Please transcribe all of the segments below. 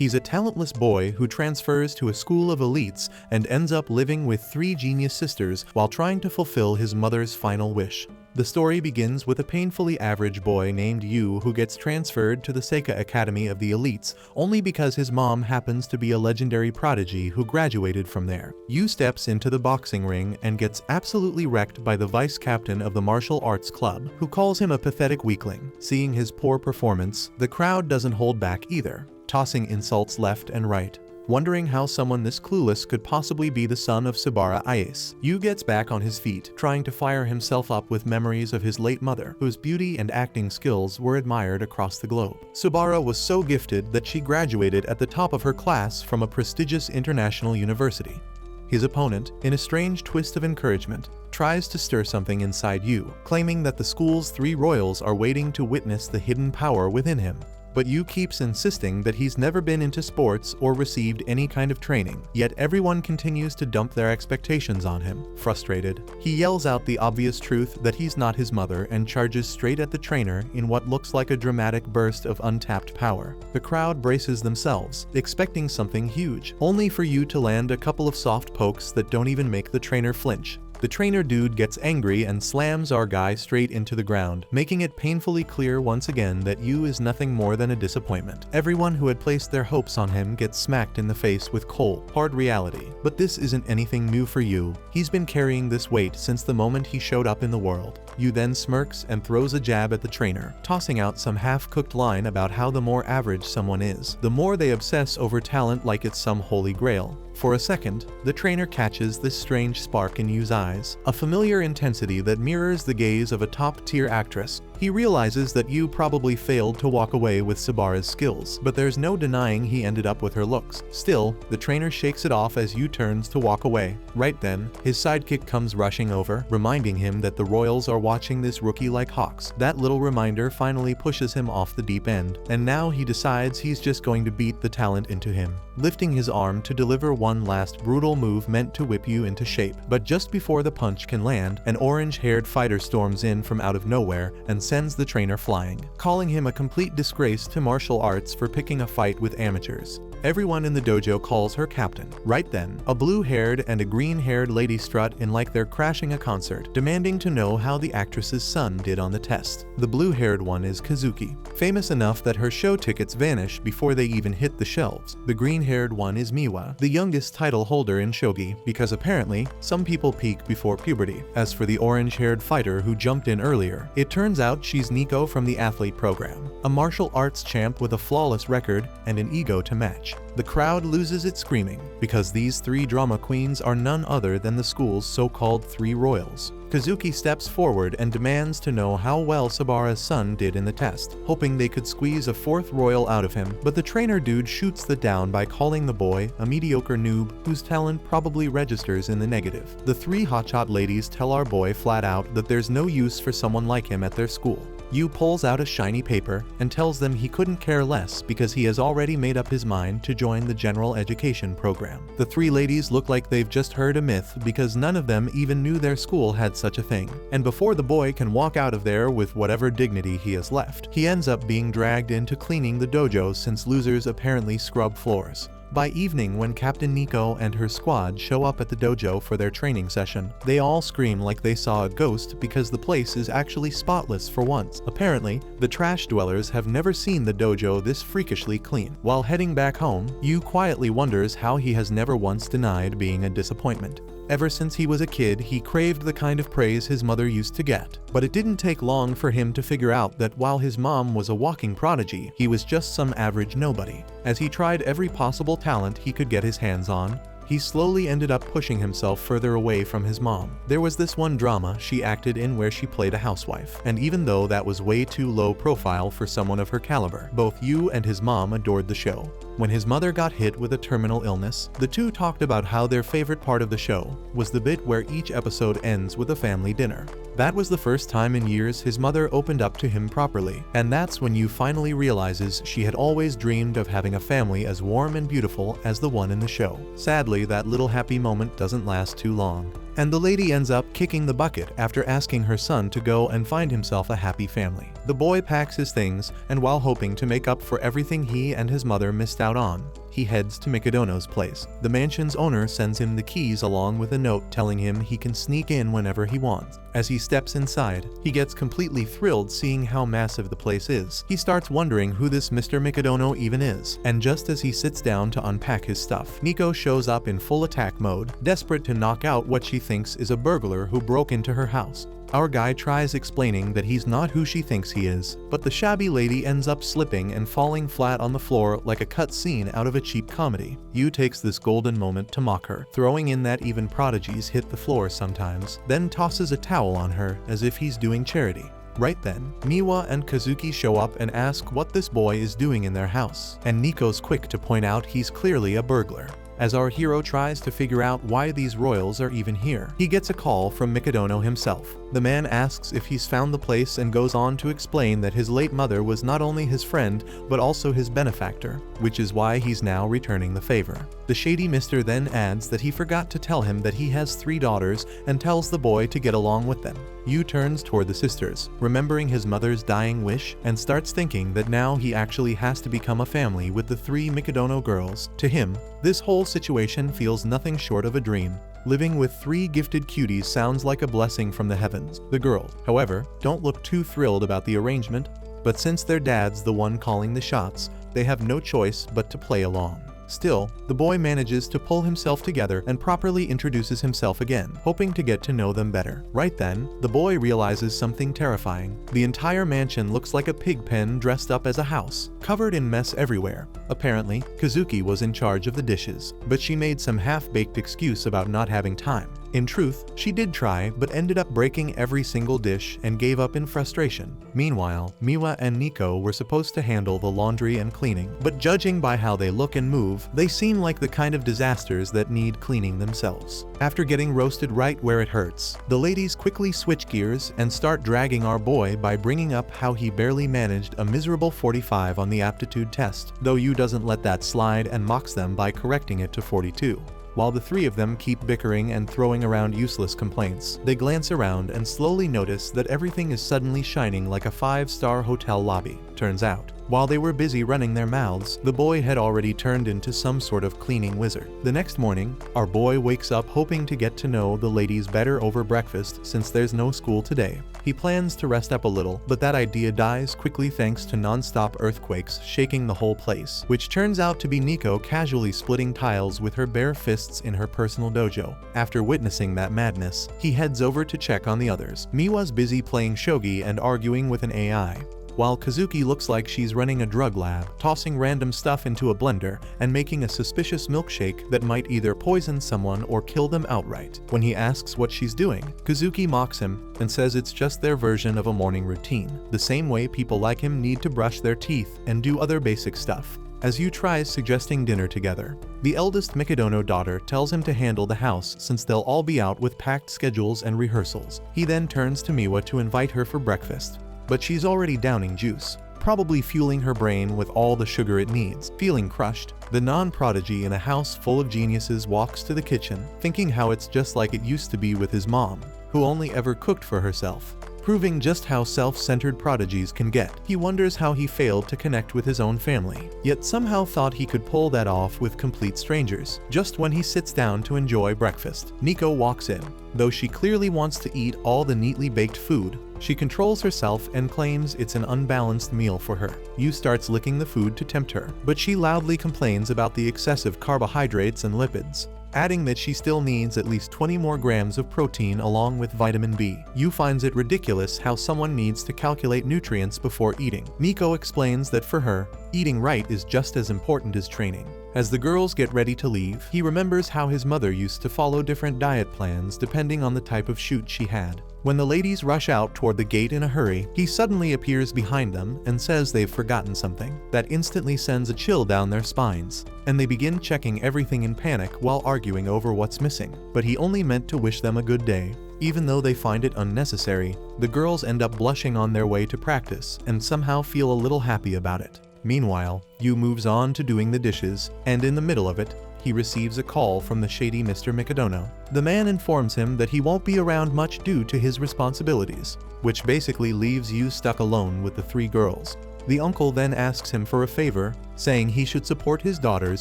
He's a talentless boy who transfers to a school of elites and ends up living with 3 genius sisters while trying to fulfill his mother's final wish. The story begins with a painfully average boy named Yu who gets transferred to the Seika Academy of the Elites only because his mom happens to be a legendary prodigy who graduated from there. Yu steps into the boxing ring and gets absolutely wrecked by the vice captain of the martial arts club, who calls him a pathetic weakling. Seeing his poor performance, the crowd doesn't hold back either, tossing insults left and right. Wondering how someone this clueless could possibly be the son of Sabara Ayase, Yu gets back on his feet, trying to fire himself up with memories of his late mother, whose beauty and acting skills were admired across the globe. Sabara was so gifted that she graduated at the top of her class from a prestigious international university. His opponent, in a strange twist of encouragement, tries to stir something inside Yu, claiming that the school's 3 royals are waiting to witness the hidden power within him. But Yu keeps insisting that he's never been into sports or received any kind of training, yet everyone continues to dump their expectations on him. Frustrated, he yells out the obvious truth that he's not his mother and charges straight at the trainer in what looks like a dramatic burst of untapped power. The crowd braces themselves, expecting something huge, only for Yu to land a couple of soft pokes that don't even make the trainer flinch. The trainer dude gets angry and slams our guy straight into the ground, making it painfully clear once again that Yu is nothing more than a disappointment. Everyone who had placed their hopes on him gets smacked in the face with cold, hard reality. But this isn't anything new for Yu. He's been carrying this weight since the moment he showed up in the world. Yu then smirks and throws a jab at the trainer, tossing out some half-cooked line about how the more average someone is, the more they obsess over talent like it's some holy grail. For a second, the trainer catches this strange spark in Yu's eyes, a familiar intensity that mirrors the gaze of a top-tier actress. He realizes that Yu probably failed to walk away with Sabara's skills, but there's no denying he ended up with her looks. Still, the trainer shakes it off as Yu turns to walk away. Right then, his sidekick comes rushing over, reminding him that the royals are watching this rookie like hawks. That little reminder finally pushes him off the deep end, and now he decides he's just going to beat the talent into him, lifting his arm to deliver one last brutal move meant to whip Yu into shape. But just before the punch can land, an orange-haired fighter storms in from out of nowhere and sends the trainer flying, calling him a complete disgrace to martial arts for picking a fight with amateurs. Everyone in the dojo calls her captain. Right then, a blue-haired and a green-haired lady strut in like they're crashing a concert, demanding to know how the actress's son did on the test. The blue-haired one is Kazuki, famous enough that her show tickets vanish before they even hit the shelves. The green-haired one is Miwa, the youngest title holder in shogi, because apparently, some people peak before puberty. As for the orange-haired fighter who jumped in earlier, it turns out she's Nico from the athlete program, a martial arts champ with a flawless record and an ego to match. The crowd loses its screaming, because these 3 drama queens are none other than the school's so-called 3 royals. Kazuki steps forward and demands to know how well Sabara's son did in the test, hoping they could squeeze a 4th royal out of him, but the trainer dude shoots the down by calling the boy a mediocre noob whose talent probably registers in the negative. The 3 hotshot ladies tell our boy flat out that there's no use for someone like him at their school. Yu pulls out a shiny paper and tells them he couldn't care less because he has already made up his mind to join the general education program. The 3 ladies look like they've just heard a myth because none of them even knew their school had such a thing. And before the boy can walk out of there with whatever dignity he has left, he ends up being dragged into cleaning the dojo since losers apparently scrub floors. By evening, when Captain Nico and her squad show up at the dojo for their training session, they all scream like they saw a ghost because the place is actually spotless for once. Apparently, the trash dwellers have never seen the dojo this freakishly clean. While heading back home, Yu quietly wonders how he has never once denied being a disappointment. Ever since he was a kid, he craved the kind of praise his mother used to get. But it didn't take long for him to figure out that while his mom was a walking prodigy, he was just some average nobody. As he tried every possible talent he could get his hands on, he slowly ended up pushing himself further away from his mom. There was this one drama she acted in where she played a housewife, and even though that was way too low profile for someone of her caliber, both Yu and his mom adored the show. When his mother got hit with a terminal illness, the two talked about how their favorite part of the show was the bit where each episode ends with a family dinner. That was the first time in years his mother opened up to him properly, and that's when Yu finally realizes she had always dreamed of having a family as warm and beautiful as the one in the show. Sadly, that little happy moment doesn't last too long. And the lady ends up kicking the bucket after asking her son to go and find himself a happy family. The boy packs his things, and while hoping to make up for everything he and his mother missed out on, he heads to Mikadono's place. The mansion's owner sends him the keys along with a note telling him he can sneak in whenever he wants. As he steps inside, he gets completely thrilled seeing how massive the place is. He starts wondering who this Mr. Mikadono even is, and just as he sits down to unpack his stuff, Nico shows up in full attack mode, desperate to knock out what she thinks is a burglar who broke into her house. Our guy tries explaining that he's not who she thinks he is, but the shabby lady ends up slipping and falling flat on the floor like a cut scene out of a cheap comedy. Yu takes this golden moment to mock her, throwing in that even prodigies hit the floor sometimes, then tosses a towel on her as if he's doing charity. Right then, Miwa and Kazuki show up and ask what this boy is doing in their house, and Nico's quick to point out he's clearly a burglar. As our hero tries to figure out why these royals are even here, he gets a call from Mikadono himself. The man asks if he's found the place and goes on to explain that his late mother was not only his friend, but also his benefactor, which is why he's now returning the favor. The shady mister then adds that he forgot to tell him that he has 3 daughters and tells the boy to get along with them. Yu turns toward the sisters, remembering his mother's dying wish, and starts thinking that now he actually has to become a family with the 3 Mikadono girls. To him, this whole situation feels nothing short of a dream. Living with 3 gifted cuties sounds like a blessing from the heavens. The girls, however, don't look too thrilled about the arrangement, but since their dad's the one calling the shots, they have no choice but to play along. Still, the boy manages to pull himself together and properly introduces himself again, hoping to get to know them better. Right then, the boy realizes something terrifying. The entire mansion looks like a pig pen dressed up as a house, covered in mess everywhere. Apparently, Kazuki was in charge of the dishes, but she made some half-baked excuse about not having time. In truth, she did try, but ended up breaking every single dish and gave up in frustration. Meanwhile, Miwa and Nico were supposed to handle the laundry and cleaning, but judging by how they look and move, they seem like the kind of disasters that need cleaning themselves. After getting roasted right where it hurts, the ladies quickly switch gears and start dragging our boy by bringing up how he barely managed a miserable 45 on the aptitude test, though Yu doesn't let that slide and mocks them by correcting it to 42. While the 3 of them keep bickering and throwing around useless complaints, they glance around and slowly notice that everything is suddenly shining like a 5-star hotel lobby. Turns out, while they were busy running their mouths, the boy had already turned into some sort of cleaning wizard. The next morning, our boy wakes up hoping to get to know the ladies better over breakfast since there's no school today. He plans to rest up a little, but that idea dies quickly thanks to non-stop earthquakes shaking the whole place, which turns out to be Nico casually splitting tiles with her bare fists in her personal dojo. After witnessing that madness, he heads over to check on the others. Miwa's busy playing shogi and arguing with an AI, while Kazuki looks like she's running a drug lab, tossing random stuff into a blender and making a suspicious milkshake that might either poison someone or kill them outright. When he asks what she's doing, Kazuki mocks him and says it's just their version of a morning routine, the same way people like him need to brush their teeth and do other basic stuff. As Yu tries suggesting dinner together, the eldest Mikadono daughter tells him to handle the house since they'll all be out with packed schedules and rehearsals. He then turns to Miwa to invite her for breakfast, but she's already downing juice, probably fueling her brain with all the sugar it needs. Feeling crushed, the non-prodigy in a house full of geniuses walks to the kitchen, thinking how it's just like it used to be with his mom, who only ever cooked for herself. Proving just how self-centered prodigies can get, he wonders how he failed to connect with his own family, yet somehow thought he could pull that off with complete strangers. Just when he sits down to enjoy breakfast, Nico walks in. Though she clearly wants to eat all the neatly baked food, she controls herself and claims it's an unbalanced meal for her. Yu starts licking the food to tempt her, but she loudly complains about the excessive carbohydrates and lipids, adding that she still needs at least 20 more grams of protein along with vitamin B. Yu finds it ridiculous how someone needs to calculate nutrients before eating. Nico explains that for her, eating right is just as important as training. As the girls get ready to leave, he remembers how his mother used to follow different diet plans depending on the type of shoot she had. When the ladies rush out toward the gate in a hurry, he suddenly appears behind them and says they've forgotten something. That instantly sends a chill down their spines, and they begin checking everything in panic while arguing over what's missing. But he only meant to wish them a good day. Even though they find it unnecessary, the girls end up blushing on their way to practice and somehow feel a little happy about it. Meanwhile, Yu moves on to doing the dishes, and in the middle of it, he receives a call from the shady Mr. Mikadono. The man informs him that he won't be around much due to his responsibilities, which basically leaves Yu stuck alone with the 3 girls. The uncle then asks him for a favor, saying he should support his daughters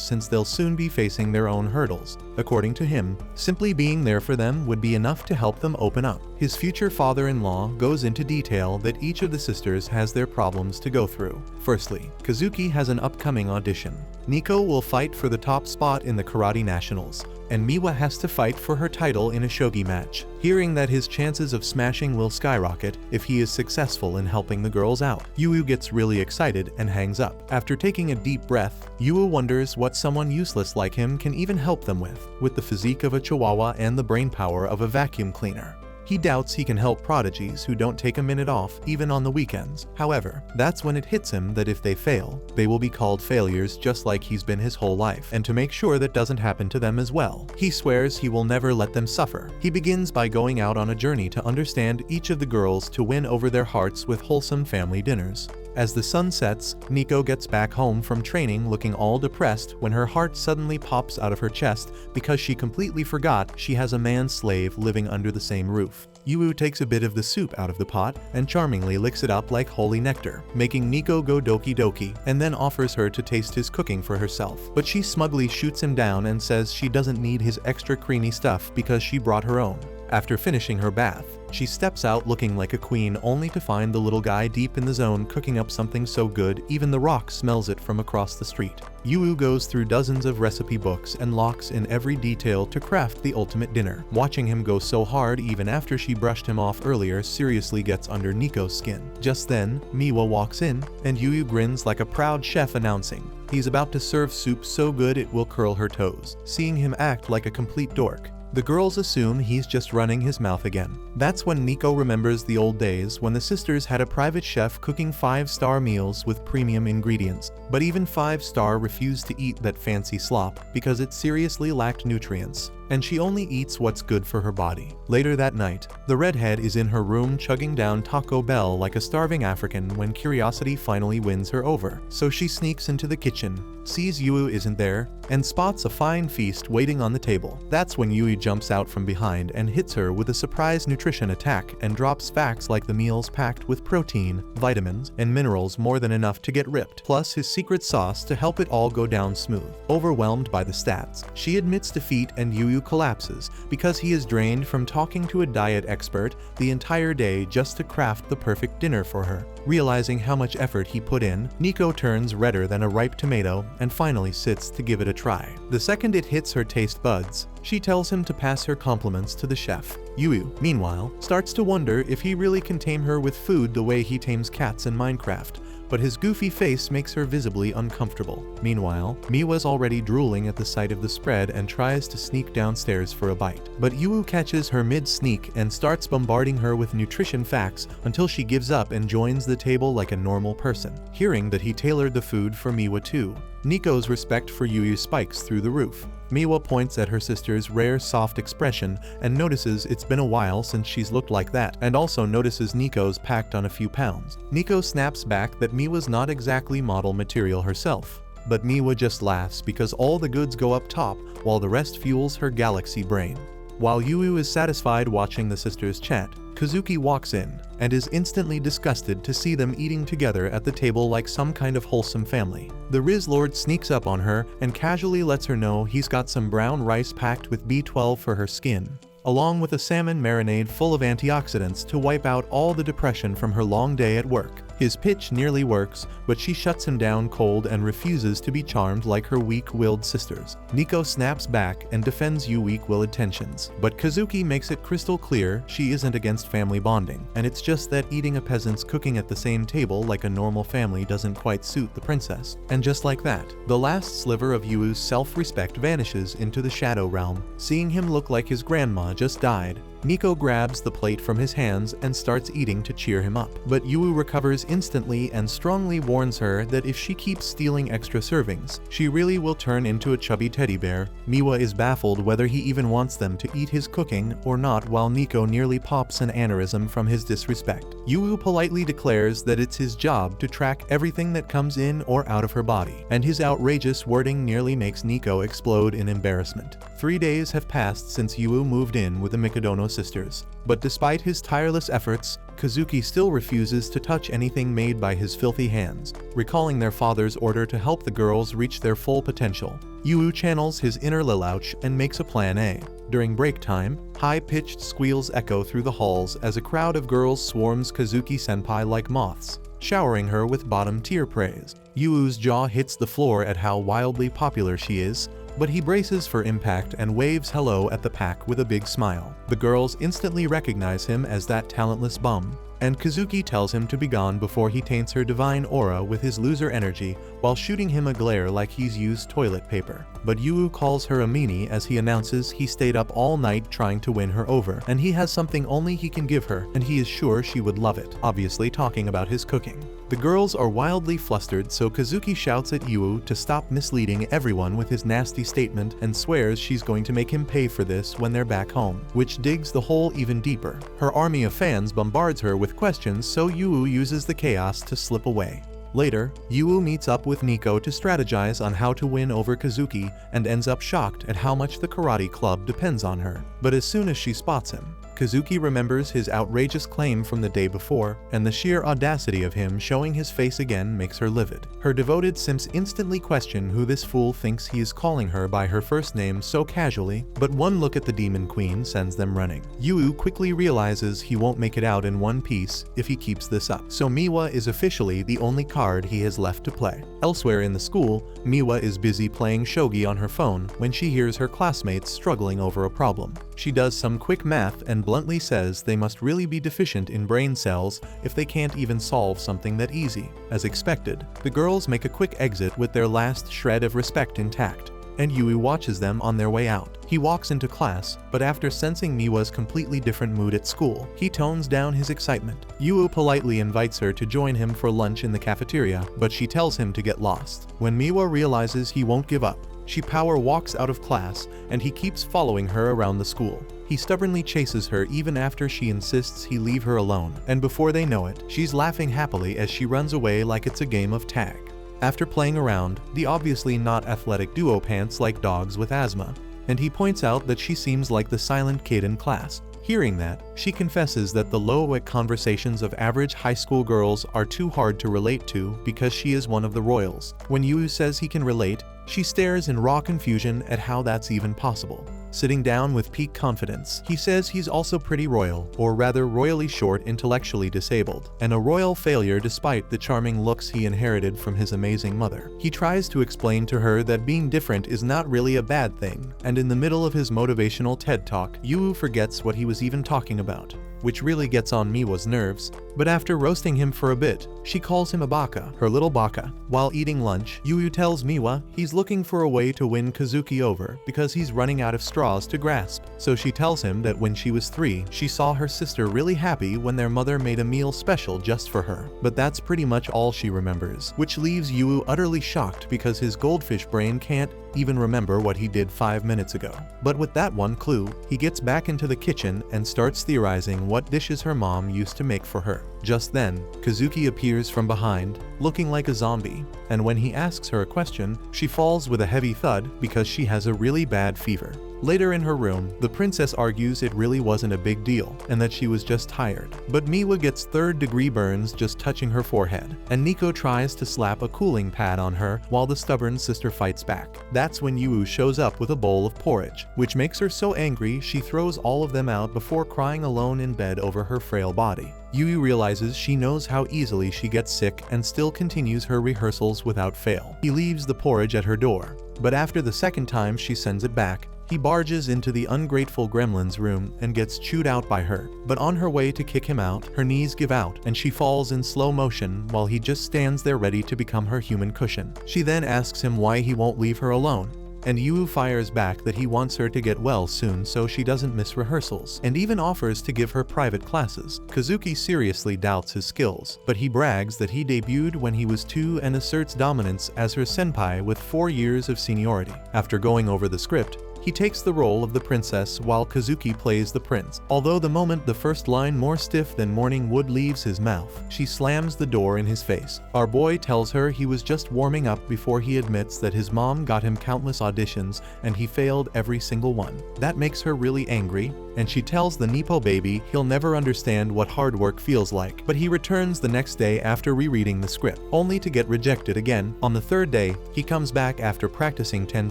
since they'll soon be facing their own hurdles. According to him, simply being there for them would be enough to help them open up. His future father-in-law goes into detail that each of the sisters has their problems to go through. Firstly, Kazuki has an upcoming audition. Nico will fight for the top spot in the Karate Nationals, and Miwa has to fight for her title in a shogi match. Hearing that his chances of smashing will skyrocket if he is successful in helping the girls out, Yu gets really excited and hangs up. After taking a deep breath, Yu wonders what someone useless like him can even help them with the physique of a chihuahua and the brainpower of a vacuum cleaner. He doubts he can help prodigies who don't take a minute off even on the weekends. However, that's when it hits him that if they fail, they will be called failures just like he's been his whole life, and to make sure that doesn't happen to them as well, he swears he will never let them suffer. He begins by going out on a journey to understand each of the girls to win over their hearts with wholesome family dinners. As the sun sets, Nico gets back home from training looking all depressed when her heart suddenly pops out of her chest because she completely forgot she has a man-slave living under the same roof. Yu takes a bit of the soup out of the pot and charmingly licks it up like holy nectar, making Nico go doki doki, and then offers her to taste his cooking for herself. But she smugly shoots him down and says she doesn't need his extra creamy stuff because she brought her own. After finishing her bath, she steps out looking like a queen only to find the little guy deep in the zone cooking up something so good even the Rock smells it from across the street. Yu goes through dozens of recipe books and locks in every detail to craft the ultimate dinner. Watching him go so hard even after she brushed him off earlier seriously gets under Nico's skin. Just then, Miwa walks in, and Yu grins like a proud chef announcing he's about to serve soup so good it will curl her toes. Seeing him act like a complete dork, the girls assume he's just running his mouth again. That's when Nico remembers the old days when the sisters had a private chef cooking 5-star meals with premium ingredients, but even 5-star refused to eat that fancy slop because it seriously lacked nutrients, and she only eats what's good for her body. Later that night, the redhead is in her room chugging down Taco Bell like a starving African when curiosity finally wins her over. So she sneaks into the kitchen, sees Yu isn't there, and spots a fine feast waiting on the table. That's when Yu jumps out from behind and hits her with a surprise nutrition attack and drops facts like the meal's packed with protein, vitamins, and minerals more than enough to get ripped, plus his secret sauce to help it all go down smooth. Overwhelmed by the stats, she admits defeat and Yu collapses because he is drained from talking to a diet expert the entire day just to craft the perfect dinner for her. Realizing how much effort he put in, Nico turns redder than a ripe tomato and finally sits to give it a try. The second it hits her taste buds, she tells him to pass her compliments to the chef. Yu, meanwhile, starts to wonder if he really can tame her with food the way he tames cats in Minecraft, but his goofy face makes her visibly uncomfortable. Meanwhile, Miwa's already drooling at the sight of the spread and tries to sneak downstairs for a bite. But Yu catches her mid-sneak and starts bombarding her with nutrition facts until she gives up and joins the table like a normal person. Hearing that he tailored the food for Miwa too, Nico's respect for Yu spikes through the roof. Miwa points at her sister's rare soft expression and notices it's been a while since she's looked like that, and also notices Nico's packed on a few pounds. Nico snaps back that Miwa's not exactly model material herself, but Miwa just laughs because all the goods go up top while the rest fuels her galaxy brain. While Yu is satisfied watching the sisters chat, Kazuki walks in and is instantly disgusted to see them eating together at the table like some kind of wholesome family. The Riz Lord sneaks up on her and casually lets her know he's got some brown rice packed with B12 for her skin, along with a salmon marinade full of antioxidants to wipe out all the depression from her long day at work. His pitch nearly works, but she shuts him down cold and refuses to be charmed like her weak-willed sisters. Nico snaps back and defends Yu's weak-willed tensions, but Kazuki makes it crystal clear she isn't against family bonding, and it's just that eating a peasant's cooking at the same table like a normal family doesn't quite suit the princess. And just like that, the last sliver of Yu's self-respect vanishes into the shadow realm. Seeing him look like his grandma just died, Nico grabs the plate from his hands and starts eating to cheer him up. But Yu recovers instantly and strongly warns her that if she keeps stealing extra servings, she really will turn into a chubby teddy bear. Miwa is baffled whether he even wants them to eat his cooking or not, while Nico nearly pops an aneurysm from his disrespect. Yu politely declares that it's his job to track everything that comes in or out of her body, and his outrageous wording nearly makes Nico explode in embarrassment. 3 days have passed since Yu moved in with the Mikadono sisters, but despite his tireless efforts, Kazuki still refuses to touch anything made by his filthy hands, recalling their father's order to help the girls reach their full potential. Yu channels his inner Lelouch and makes a plan A. During break time, high-pitched squeals echo through the halls as a crowd of girls swarms Kazuki-senpai like moths, showering her with bottom-tier praise. Yu's jaw hits the floor at how wildly popular she is, but he braces for impact and waves hello at the pack with a big smile. The girls instantly recognize him as that talentless bum, and Kazuki tells him to be gone before he taints her divine aura with his loser energy while shooting him a glare like he's used toilet paper. But Yu calls her a meanie as he announces he stayed up all night trying to win her over, and he has something only he can give her, and he is sure she would love it, obviously talking about his cooking. The girls are wildly flustered, so Kazuki shouts at Yu to stop misleading everyone with his nasty statement and swears she's going to make him pay for this when they're back home, which digs the hole even deeper. Her army of fans bombards her with questions, so Yu uses the chaos to slip away. Later, Yu meets up with Nico to strategize on how to win over Kazuki and ends up shocked at how much the karate club depends on her. But as soon as she spots him, Kazuki remembers his outrageous claim from the day before, and the sheer audacity of him showing his face again makes her livid. Her devoted simps instantly question who this fool thinks he is calling her by her first name so casually, but one look at the Demon Queen sends them running. Yu quickly realizes he won't make it out in one piece if he keeps this up, so Miwa is officially the only card he has left to play. Elsewhere in the school, Miwa is busy playing shogi on her phone when she hears her classmates struggling over a problem. She does some quick math and bluntly says they must really be deficient in brain cells if they can't even solve something that easy. As expected, the girls make a quick exit with their last shred of respect intact, and Yui watches them on their way out. He walks into class, but after sensing Miwa's completely different mood at school, he tones down his excitement. Yu politely invites her to join him for lunch in the cafeteria, but she tells him to get lost. When Miwa realizes he won't give up, she power walks out of class, and he keeps following her around the school. He stubbornly chases her even after she insists he leave her alone, and before they know it, she's laughing happily as she runs away like it's a game of tag. After playing around, the obviously not athletic duo pants like dogs with asthma, and he points out that she seems like the silent kid in class. Hearing that, she confesses that the low-wit conversations of average high school girls are too hard to relate to because she is one of the royals. When Yu says he can relate, she stares in raw confusion at how that's even possible. Sitting down with peak confidence, he says he's also pretty royal, or rather royally short, intellectually disabled, and a royal failure despite the charming looks he inherited from his amazing mother. He tries to explain to her that being different is not really a bad thing, and in the middle of his motivational TED talk, Yu forgets what he was even talking about, which really gets on Miwa's nerves. But after roasting him for a bit, she calls him a baka, her little baka. While eating lunch, Yu tells Miwa he's looking for a way to win Kazuki over because he's running out of straws to grasp. So she tells him that when she was 3, she saw her sister really happy when their mother made a meal special just for her. But that's pretty much all she remembers, which leaves Yu utterly shocked because his goldfish brain can't even remember what he did 5 minutes ago. But with that one clue, he gets back into the kitchen and starts theorizing what dishes her mom used to make for her. Just then, Kazuki appears from behind, looking like a zombie, and when he asks her a question, she falls with a heavy thud because she has a really bad fever. Later in her room, the princess argues it really wasn't a big deal, and that she was just tired. But Miwa gets third-degree burns just touching her forehead, and Nico tries to slap a cooling pad on her while the stubborn sister fights back. That's when Yu shows up with a bowl of porridge, which makes her so angry she throws all of them out before crying alone in bed over her frail body. Yu realizes she knows how easily she gets sick and still continues her rehearsals without fail. He leaves the porridge at her door, but after the second time she sends it back, he barges into the ungrateful gremlin's room and gets chewed out by her. But on her way to kick him out, her knees give out and she falls in slow motion while he just stands there ready to become her human cushion. She then asks him why he won't leave her alone, and Yu fires back that he wants her to get well soon so she doesn't miss rehearsals, and even offers to give her private classes. Kazuki seriously doubts his skills, but he brags that he debuted when he was 2 and asserts dominance as her senpai with 4 years of seniority. After going over the script, he takes the role of the princess while Kazuki plays the prince. Although the moment the first line more stiff than morning wood leaves his mouth, she slams the door in his face. Our boy tells her he was just warming up before he admits that his mom got him countless auditions and he failed every single one. That makes her really angry, and she tells the Nepo baby he'll never understand what hard work feels like. But he returns the next day after rereading the script, only to get rejected again. On the third day, he comes back after practicing 10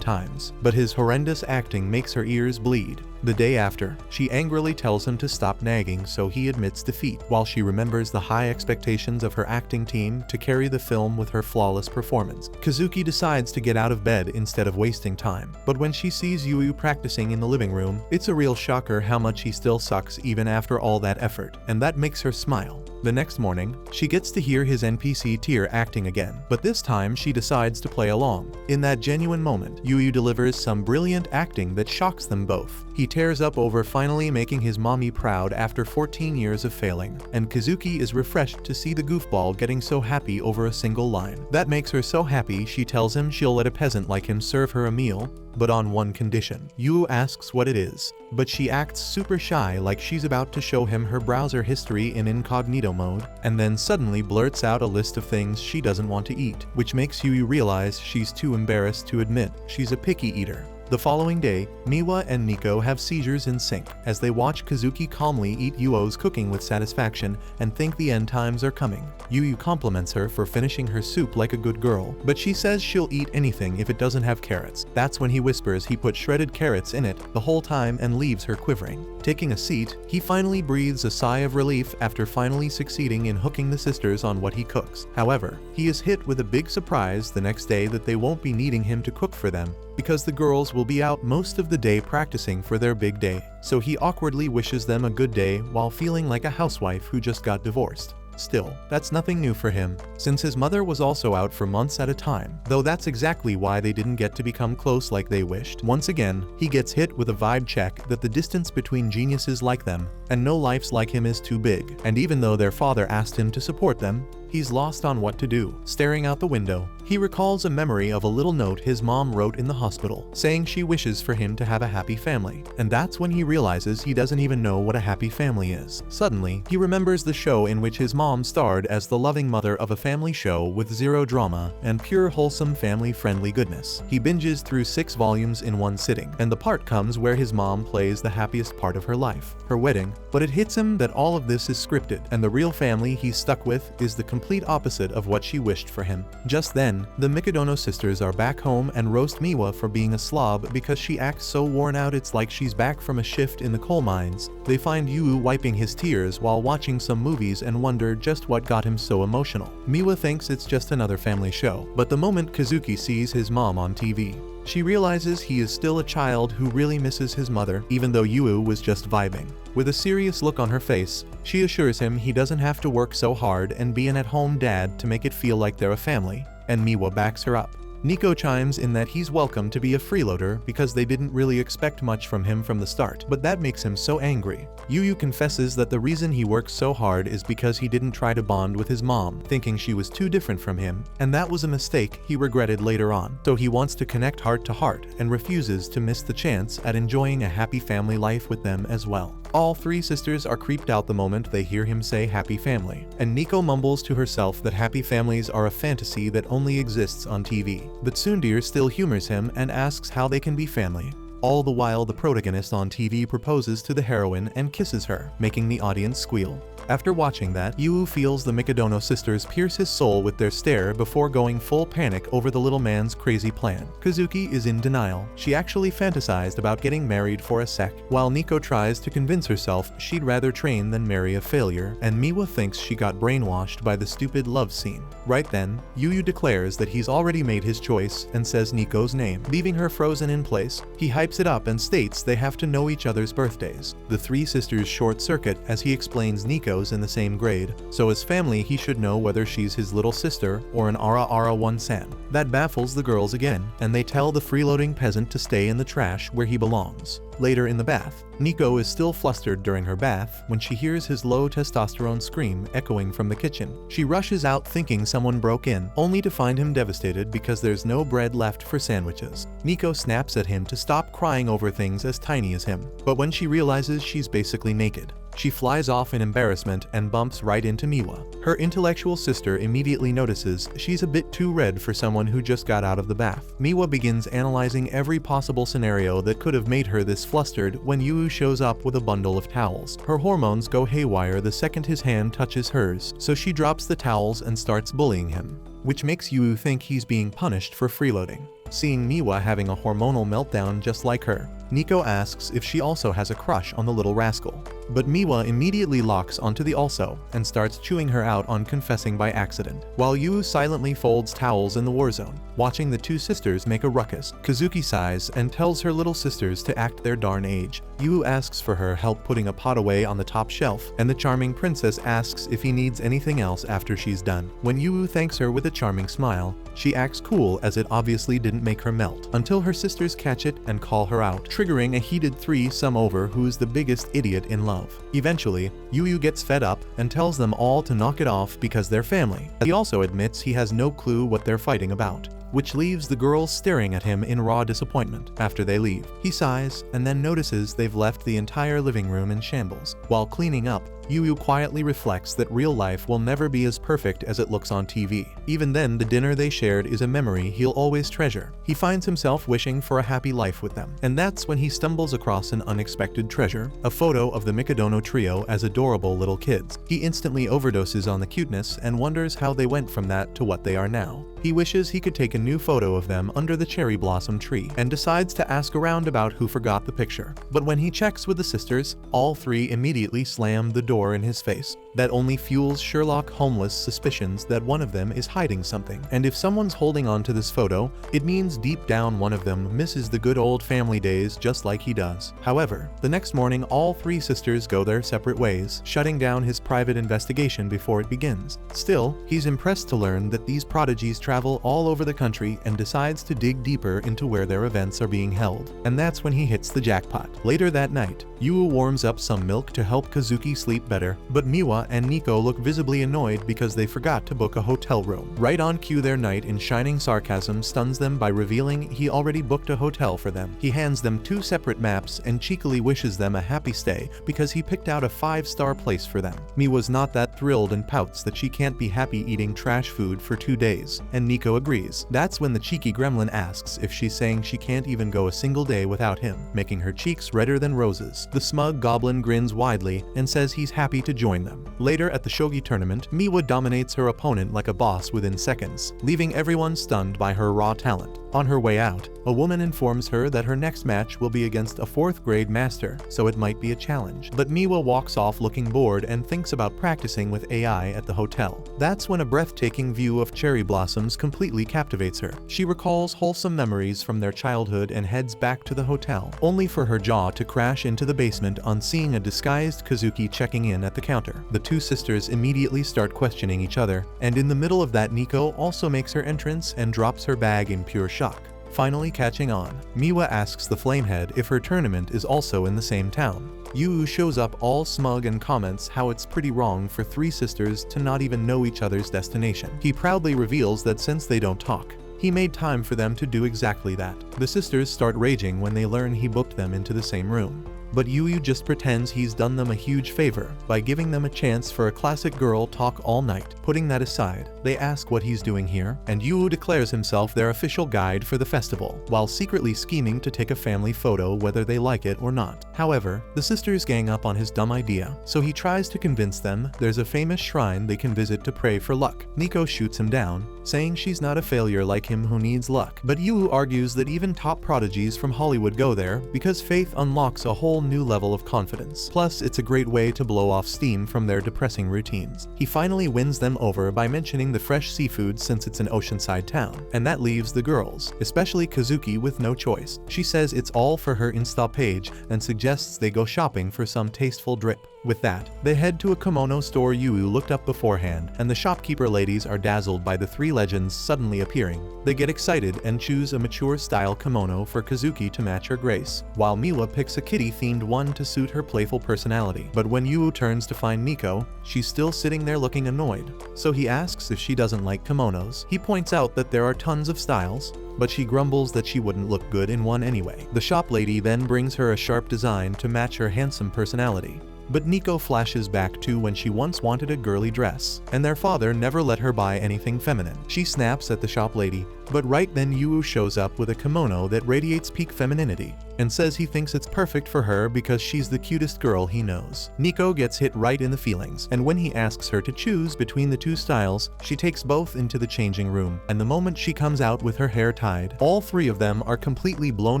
times, but his horrendous acting makes her ears bleed. The day after, she angrily tells him to stop nagging, so he admits defeat, while she remembers the high expectations of her acting team to carry the film with her flawless performance. Kazuki decides to get out of bed instead of wasting time, but when she sees Yu practicing in the living room, it's a real shocker how much he still sucks even after all that effort, and that makes her smile. The next morning, she gets to hear his NPC tier acting again, but this time she decides to play along. In that genuine moment, Yu delivers some brilliant acting that shocks them both. He tears up over finally making his mommy proud after 14 years of failing, and Kazuki is refreshed to see the goofball getting so happy over a single line. That makes her so happy she tells him she'll let a peasant like him serve her a meal, but on one condition. Yu asks what it is, but she acts super shy like she's about to show him her browser history in incognito mode, and then suddenly blurts out a list of things she doesn't want to eat, which makes Yu realize she's too embarrassed to admit she's a picky eater. The following day, Miwa and Nico have seizures in sync as they watch Kazuki calmly eat Yuo's cooking with satisfaction and think the end times are coming. Yu compliments her for finishing her soup like a good girl, but she says she'll eat anything if it doesn't have carrots. That's when he whispers he put shredded carrots in it the whole time and leaves her quivering. Taking a seat, he finally breathes a sigh of relief after finally succeeding in hooking the sisters on what he cooks. However, he is hit with a big surprise the next day that they won't be needing him to cook for them, because the girls will be out most of the day practicing for their big day. So he awkwardly wishes them a good day while feeling like a housewife who just got divorced. Still, that's nothing new for him, since his mother was also out for months at a time, though that's exactly why they didn't get to become close like they wished. Once again, he gets hit with a vibe check that the distance between geniuses like them and no lives like him is too big, and even though their father asked him to support them, he's lost on what to do. Staring out the window, he recalls a memory of a little note his mom wrote in the hospital, saying she wishes for him to have a happy family. And that's when he realizes he doesn't even know what a happy family is. Suddenly, he remembers the show in which his mom starred as the loving mother of a family show with zero drama and pure wholesome family-friendly goodness. He binges through 6 volumes in one sitting, and the part comes where his mom plays the happiest part of her life, her wedding. But it hits him that all of this is scripted, and the real family he's stuck with is the complete opposite of what she wished for him. Just then, the Mikadono sisters are back home and roast Miwa for being a slob because she acts so worn out it's like she's back from a shift in the coal mines. They find Yu wiping his tears while watching some movies and wonder just what got him so emotional. Miwa thinks it's just another family show, but the moment Kazuki sees his mom on TV, she realizes he is still a child who really misses his mother, even though Yu was just vibing. With a serious look on her face, she assures him he doesn't have to work so hard and be an at-home dad to make it feel like they're a family, and Miwa backs her up. Nico chimes in that he's welcome to be a freeloader because they didn't really expect much from him from the start, but that makes him so angry. Yu confesses that the reason he works so hard is because he didn't try to bond with his mom, thinking she was too different from him, and that was a mistake he regretted later on. So he wants to connect heart to heart and refuses to miss the chance at enjoying a happy family life with them as well. All 3 sisters are creeped out the moment they hear him say happy family, and Nico mumbles to herself that happy families are a fantasy that only exists on TV. But Tsundir still humors him and asks how they can be family. All the while the protagonist on TV proposes to the heroine and kisses her, making the audience squeal. After watching that, Yu feels the Mikadono sisters pierce his soul with their stare before going full panic over the little man's crazy plan. Kazuki is in denial. She actually fantasized about getting married for a sec, while Nico tries to convince herself she'd rather train than marry a failure, and Miwa thinks she got brainwashed by the stupid love scene. Right then, Yu declares that he's already made his choice and says Nico's name, leaving her frozen in place. He hypes it up and states they have to know each other's birthdays. The 3 sisters short circuit as he explains Nico Nico's in the same grade, so as family he should know whether she's his little sister or an Ara-Ara-1-san. That baffles the girls again, and they tell the freeloading peasant to stay in the trash where he belongs. Later in the bath, Nico is still flustered during her bath when she hears his low testosterone scream echoing from the kitchen. She rushes out thinking someone broke in, only to find him devastated because there's no bread left for sandwiches. Nico snaps at him to stop crying over things as tiny as him, but when she realizes she's basically naked, she flies off in embarrassment and bumps right into Miwa. Her intellectual sister immediately notices she's a bit too red for someone who just got out of the bath. Miwa begins analyzing every possible scenario that could have made her this flustered when Yu shows up with a bundle of towels. Her hormones go haywire the second his hand touches hers, so she drops the towels and starts bullying him, which makes Yu think he's being punished for freeloading. Seeing Miwa having a hormonal meltdown just like her, Nico asks if she also has a crush on the little rascal. But Miwa immediately locks onto the also and starts chewing her out on confessing by accident, while Yu silently folds towels in the war zone. Watching the two sisters make a ruckus, Kazuki sighs and tells her little sisters to act their darn age. Yu asks for her help putting a pot away on the top shelf, and the charming princess asks if he needs anything else after she's done. When Yu thanks her with a charming smile, she acts cool as it obviously didn't make her melt, until her sisters catch it and call her out, triggering a heated threesome over who's the biggest idiot in love. Eventually, Yu gets fed up and tells them all to knock it off because they're family. He also admits he has no clue what they're fighting about, which leaves the girls staring at him in raw disappointment. After they leave, he sighs and then notices they've left the entire living room in shambles. While cleaning up, Yu quietly reflects that real life will never be as perfect as it looks on TV. Even then, the dinner they shared is a memory he'll always treasure. He finds himself wishing for a happy life with them, and that's when he stumbles across an unexpected treasure, a photo of the Mikadono trio as adorable little kids. He instantly overdoses on the cuteness and wonders how they went from that to what they are now. He wishes he could take a new photo of them under the cherry blossom tree, and decides to ask around about who forgot the picture. But when he checks with the sisters, all three immediately slam the door in his face. That only fuels Sherlock Holmes' suspicions that one of them is hiding something. And if someone's holding on to this photo, it means deep down one of them misses the good old family days just like he does. However, the next morning all three sisters go their separate ways, shutting down his private investigation before it begins. Still, he's impressed to learn that these prodigies travel all over the country and decides to dig deeper into where their events are being held. And that's when he hits the jackpot. Later that night, Yu warms up some milk to help Kazuki sleep better, but Miwa and Nico look visibly annoyed because they forgot to book a hotel room. Right on cue, their knight in shining sarcasm stuns them by revealing he already booked a hotel for them. He hands them two separate maps and cheekily wishes them a happy stay because he picked out a 5-star place for them. Miwa's not that thrilled and pouts that she can't be happy eating trash food for 2 days, and Nico agrees. That's when the cheeky gremlin asks if she's saying she can't even go a single day without him, making her cheeks redder than roses. The smug goblin grins widely and says he's happy to join them. Later at the shogi tournament, Miwa dominates her opponent like a boss within seconds, leaving everyone stunned by her raw talent. On her way out, a woman informs her that her next match will be against a 4th grade master, so it might be a challenge. But Miwa walks off looking bored and thinks about practicing with AI at the hotel. That's when a breathtaking view of cherry blossoms completely captivates her. She recalls wholesome memories from their childhood and heads back to the hotel, only for her jaw to crash into the basement on seeing a disguised Kazuki checking in at the counter. The two sisters immediately start questioning each other, and in the middle of that, Nico also makes her entrance and drops her bag in pure shock. Finally catching on, Miwa asks the Flamehead if her tournament is also in the same town. Yu shows up all smug and comments how it's pretty wrong for 3 sisters to not even know each other's destination. He proudly reveals that since they don't talk, he made time for them to do exactly that. The sisters start raging when they learn he booked them into the same room. But Yu just pretends he's done them a huge favor by giving them a chance for a classic girl talk all night. Putting that aside, they ask what he's doing here, and Yu declares himself their official guide for the festival, while secretly scheming to take a family photo whether they like it or not. However, the sisters gang up on his dumb idea, so he tries to convince them there's a famous shrine they can visit to pray for luck. Nico shoots him down, saying she's not a failure like him who needs luck. But Yu argues that even top prodigies from Hollywood go there because faith unlocks a whole new level of confidence. Plus, it's a great way to blow off steam from their depressing routines. He finally wins them over by mentioning the fresh seafood since it's an oceanside town, and that leaves the girls, especially Kazuki, with no choice. She says it's all for her Insta page and suggests they go shopping for some tasteful drip. With that, they head to a kimono store Yu looked up beforehand, and the shopkeeper ladies are dazzled by the three legends suddenly appearing. They get excited and choose a mature-style kimono for Kazuki to match her grace, while Miwa picks a kitty-themed one to suit her playful personality. But when Yu turns to find Nico, she's still sitting there looking annoyed. So he asks if she doesn't like kimonos. He points out that there are tons of styles, but she grumbles that she wouldn't look good in one anyway. The shop lady then brings her a sharp design to match her handsome personality. But Nico flashes back to when she once wanted a girly dress, and their father never let her buy anything feminine. She snaps at the shop lady, but right then Yu shows up with a kimono that radiates peak femininity, and says he thinks it's perfect for her because she's the cutest girl he knows. Nico gets hit right in the feelings, and when he asks her to choose between the two styles, she takes both into the changing room, and the moment she comes out with her hair tied, all three of them are completely blown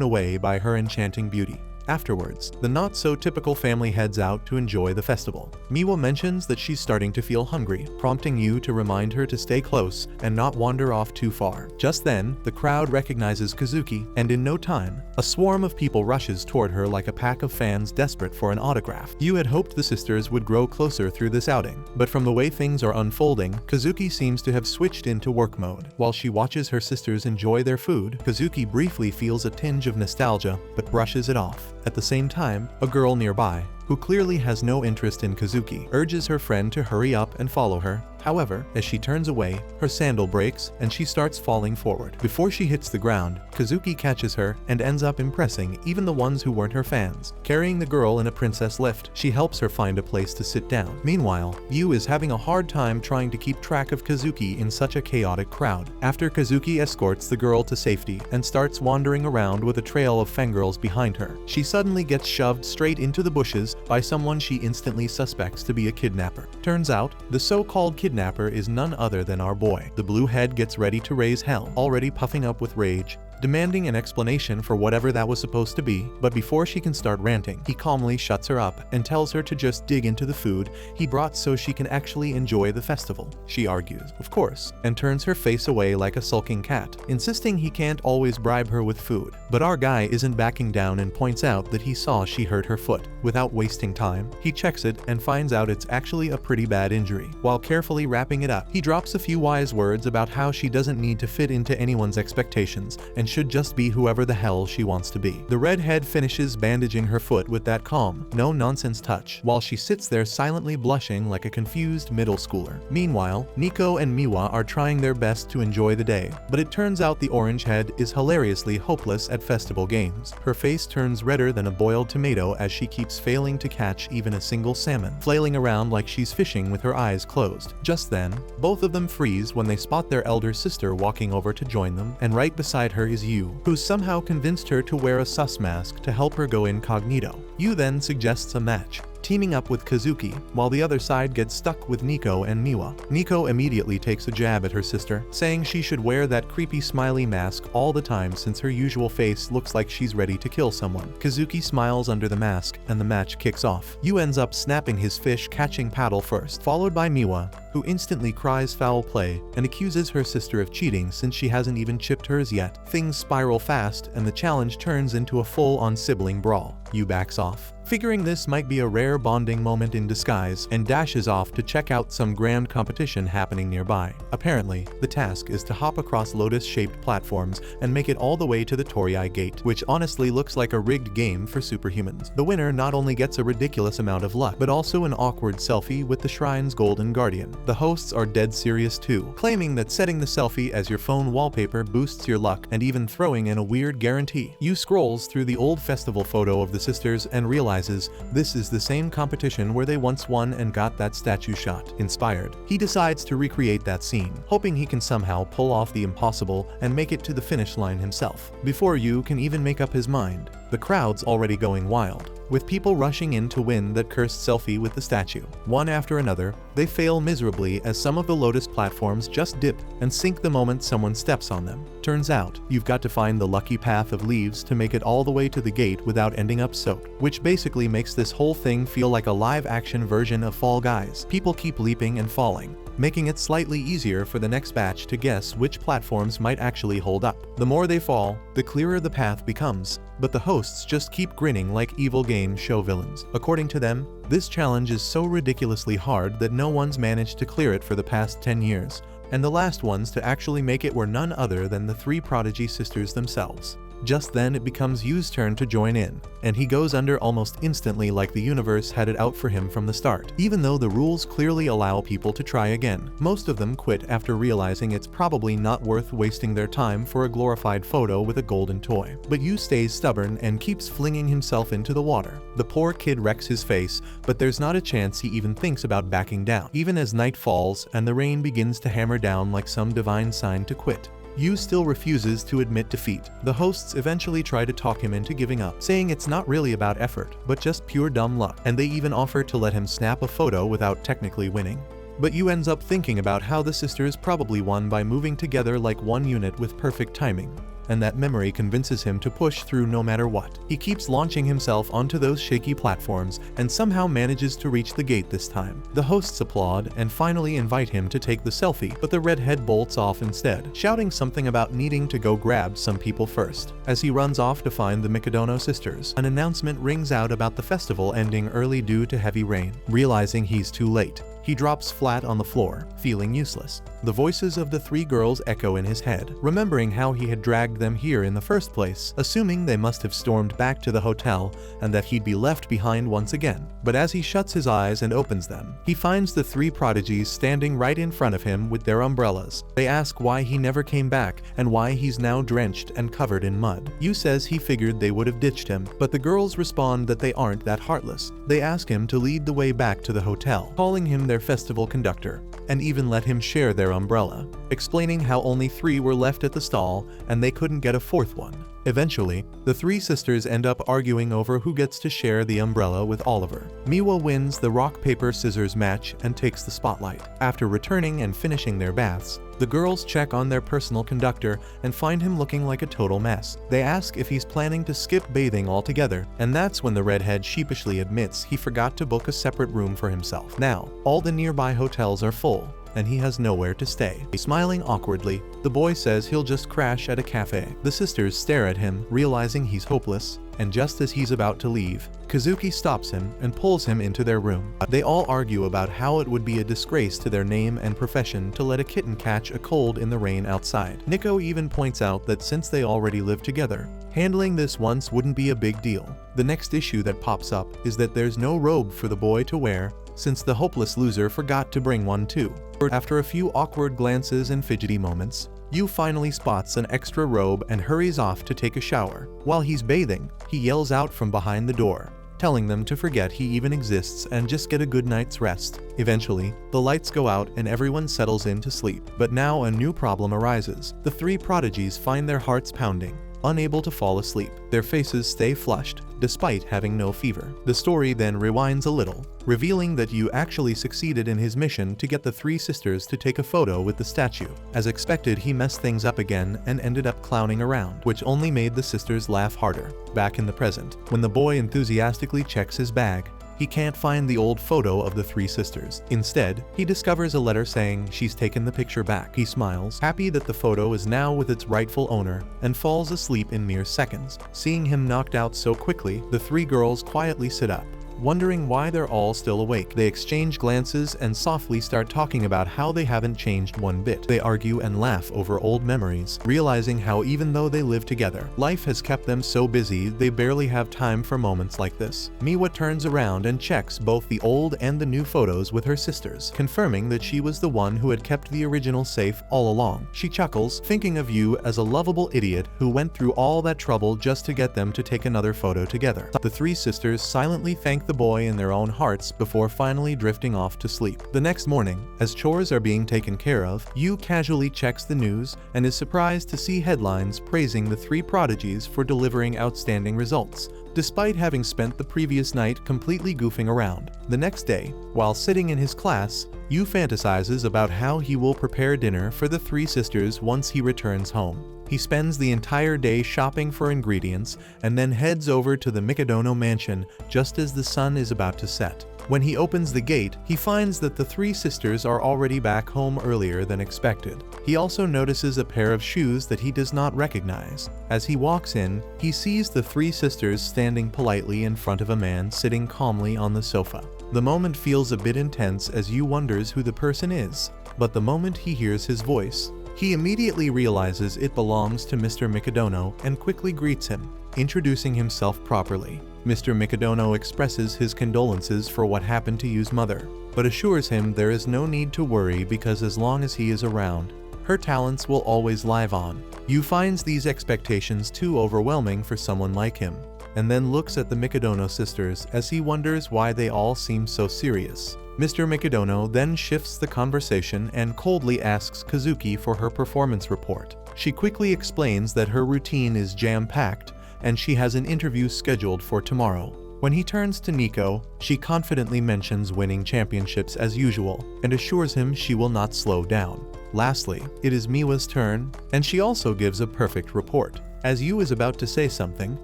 away by her enchanting beauty. Afterwards, the not-so-typical family heads out to enjoy the festival. Miwa mentions that she's starting to feel hungry, prompting Yu to remind her to stay close and not wander off too far. Just then, the crowd recognizes Kazuki, and in no time, a swarm of people rushes toward her like a pack of fans desperate for an autograph. Yu had hoped the sisters would grow closer through this outing, but from the way things are unfolding, Kazuki seems to have switched into work mode. While she watches her sisters enjoy their food, Kazuki briefly feels a tinge of nostalgia, but brushes it off. At the same time, a girl nearby, who clearly has no interest in Kazuki, urges her friend to hurry up and follow her. However, as she turns away, her sandal breaks and she starts falling forward. Before she hits the ground, Kazuki catches her and ends up impressing even the ones who weren't her fans. Carrying the girl in a princess lift, she helps her find a place to sit down. Meanwhile, Yu is having a hard time trying to keep track of Kazuki in such a chaotic crowd. After Kazuki escorts the girl to safety and starts wandering around with a trail of fangirls behind her, she suddenly gets shoved straight into the bushes by someone she instantly suspects to be a kidnapper. Turns out, the so-called kidnapper is none other than our boy. The blue head gets ready to raise hell, already puffing up with rage, demanding an explanation for whatever that was supposed to be, but before she can start ranting, he calmly shuts her up and tells her to just dig into the food he brought so she can actually enjoy the festival. She argues, of course, and turns her face away like a sulking cat, insisting he can't always bribe her with food. But our guy isn't backing down and points out that he saw she hurt her foot. Without wasting time, he checks it and finds out it's actually a pretty bad injury. While carefully wrapping it up, he drops a few wise words about how she doesn't need to fit into anyone's expectations and should just be whoever the hell she wants to be. The redhead finishes bandaging her foot with that calm, no-nonsense touch, while she sits there silently blushing like a confused middle schooler. Meanwhile, Nico and Miwa are trying their best to enjoy the day, but it turns out the orange head is hilariously hopeless at festival games. Her face turns redder than a boiled tomato as she keeps failing to catch even a single salmon, flailing around like she's fishing with her eyes closed. Just then, both of them freeze when they spot their elder sister walking over to join them, and right beside her is Yu, who somehow convinced her to wear a sus mask to help her go incognito. Yu then suggests a match, teaming up with Kazuki, while the other side gets stuck with Nico and Miwa. Nico immediately takes a jab at her sister, saying she should wear that creepy smiley mask all the time since her usual face looks like she's ready to kill someone. Kazuki smiles under the mask, and the match kicks off. Yu ends up snapping his fish-catching paddle first, followed by Miwa, who instantly cries foul play and accuses her sister of cheating since she hasn't even chipped hers yet. Things spiral fast, and the challenge turns into a full-on sibling brawl. Yu backs off, figuring this might be a rare bonding moment in disguise, and dashes off to check out some grand competition happening nearby. Apparently, the task is to hop across lotus-shaped platforms and make it all the way to the Torii Gate, which honestly looks like a rigged game for superhumans. The winner not only gets a ridiculous amount of luck, but also an awkward selfie with the shrine's golden guardian. The hosts are dead serious too, claiming that setting the selfie as your phone wallpaper boosts your luck, and even throwing in a weird guarantee. Yu scrolls through the old festival photo of the sisters and realizes this is the same competition where they once won and got that statue shot. Inspired, he decides to recreate that scene, hoping he can somehow pull off the impossible and make it to the finish line himself. Before Yu can even make up his mind, the crowd's already going wild, with people rushing in to win that cursed selfie with the statue. One after another, they fail miserably as some of the lotus platforms just dip and sink the moment someone steps on them. Turns out, you've got to find the lucky path of leaves to make it all the way to the gate without ending up soaked, which basically makes this whole thing feel like a live-action version of Fall Guys. People keep leaping and falling, making it slightly easier for the next batch to guess which platforms might actually hold up. The more they fall, the clearer the path becomes, but the hosts just keep grinning like evil game game show villains. According to them, this challenge is so ridiculously hard that no one's managed to clear it for the past 10 years, and the last ones to actually make it were none other than the three prodigy sisters themselves. Just then it becomes Yu's turn to join in, and he goes under almost instantly like the universe had it out for him from the start. Even though the rules clearly allow people to try again, most of them quit after realizing it's probably not worth wasting their time for a glorified photo with a golden toy. But Yu stays stubborn and keeps flinging himself into the water. The poor kid wrecks his face, but there's not a chance he even thinks about backing down, even as night falls and the rain begins to hammer down like some divine sign to quit. Yu still refuses to admit defeat. The hosts eventually try to talk him into giving up, saying it's not really about effort, but just pure dumb luck, and they even offer to let him snap a photo without technically winning. But Yu ends up thinking about how the sisters probably won by moving together like one unit with perfect timing, and that memory convinces him to push through no matter what. He keeps launching himself onto those shaky platforms and somehow manages to reach the gate this time. The hosts applaud and finally invite him to take the selfie, but the redhead bolts off instead, shouting something about needing to go grab some people first. As he runs off to find the Mikadono sisters, an announcement rings out about the festival ending early due to heavy rain. Realizing he's too late, he drops flat on the floor, feeling useless. The voices of the three girls echo in his head, remembering how he had dragged them here in the first place, assuming they must have stormed back to the hotel and that he'd be left behind once again. But as he shuts his eyes and opens them, he finds the three prodigies standing right in front of him with their umbrellas. They ask why he never came back and why he's now drenched and covered in mud. Yu says he figured they would have ditched him, but the girls respond that they aren't that heartless. They ask him to lead the way back to the hotel, calling him their festival conductor, and even let him share their umbrella, explaining how only 3 were left at the stall and they couldn't get a 4th one. Eventually, the 3 sisters end up arguing over who gets to share the umbrella with Oliver. Miwa wins the rock-paper-scissors match and takes the spotlight. After returning and finishing their baths, the girls check on their personal conductor and find him looking like a total mess. They ask if he's planning to skip bathing altogether, and that's when the redhead sheepishly admits he forgot to book a separate room for himself. Now, all the nearby hotels are full, and he has nowhere to stay. Smiling awkwardly, the boy says he'll just crash at a cafe. The sisters stare at him, realizing he's hopeless, and just as he's about to leave, Kazuki stops him and pulls him into their room. They all argue about how it would be a disgrace to their name and profession to let a kitten catch a cold in the rain outside. Nico even points out that since they already live together, handling this once wouldn't be a big deal. The next issue that pops up is that there's no robe for the boy to wear, since the hopeless loser forgot to bring one too. After a few awkward glances and fidgety moments, Yu finally spots an extra robe and hurries off to take a shower. While he's bathing, he yells out from behind the door, telling them to forget he even exists and just get a good night's rest. Eventually, the lights go out and everyone settles in to sleep. But now a new problem arises. The 3 prodigies find their hearts pounding, unable to fall asleep. Their faces stay flushed, despite having no fever. The story then rewinds a little, revealing that Yu actually succeeded in his mission to get the 3 sisters to take a photo with the statue. As expected, he messed things up again and ended up clowning around, which only made the sisters laugh harder. Back in the present, when the boy enthusiastically checks his bag, he can't find the old photo of the 3 sisters. Instead, he discovers a letter saying she's taken the picture back. He smiles, happy that the photo is now with its rightful owner, and falls asleep in mere seconds. Seeing him knocked out so quickly, the 3 girls quietly sit up, wondering why they're all still awake. They exchange glances and softly start talking about how they haven't changed one bit. They argue and laugh over old memories, realizing how even though they live together, life has kept them so busy they barely have time for moments like this. Miwa turns around and checks both the old and the new photos with her sisters, confirming that she was the one who had kept the original safe all along. She chuckles, thinking of Yu as a lovable idiot who went through all that trouble just to get them to take another photo together. The 3 sisters silently thank the boy in their own hearts before finally drifting off to sleep. The next morning, as chores are being taken care of, Yu casually checks the news and is surprised to see headlines praising the 3 prodigies for delivering outstanding results, despite having spent the previous night completely goofing around. The next day, while sitting in his class, Yu fantasizes about how he will prepare dinner for the 3 sisters once he returns home. He spends the entire day shopping for ingredients and then heads over to the Mikadono mansion just as the sun is about to set. When he opens the gate, he finds that the three sisters are already back home earlier than expected. He also notices a pair of shoes that he does not recognize. As he walks in, he sees the three sisters standing politely in front of a man sitting calmly on the sofa. The moment feels a bit intense as Yu wonders who the person is, but the moment he hears his voice, he immediately realizes it belongs to Mr. Mikadono and quickly greets him, introducing himself properly. Mr. Mikadono expresses his condolences for what happened to Yu's mother, but assures him there is no need to worry because as long as he is around, her talents will always live on. Yu finds these expectations too overwhelming for someone like him, and then looks at the Mikadono sisters as he wonders why they all seem so serious. Mr. Mikadono then shifts the conversation and coldly asks Kazuki for her performance report. She quickly explains that her routine is jam-packed and she has an interview scheduled for tomorrow. When he turns to Nico, she confidently mentions winning championships as usual and assures him she will not slow down. Lastly, it is Miwa's turn, and she also gives a perfect report. As Yu is about to say something,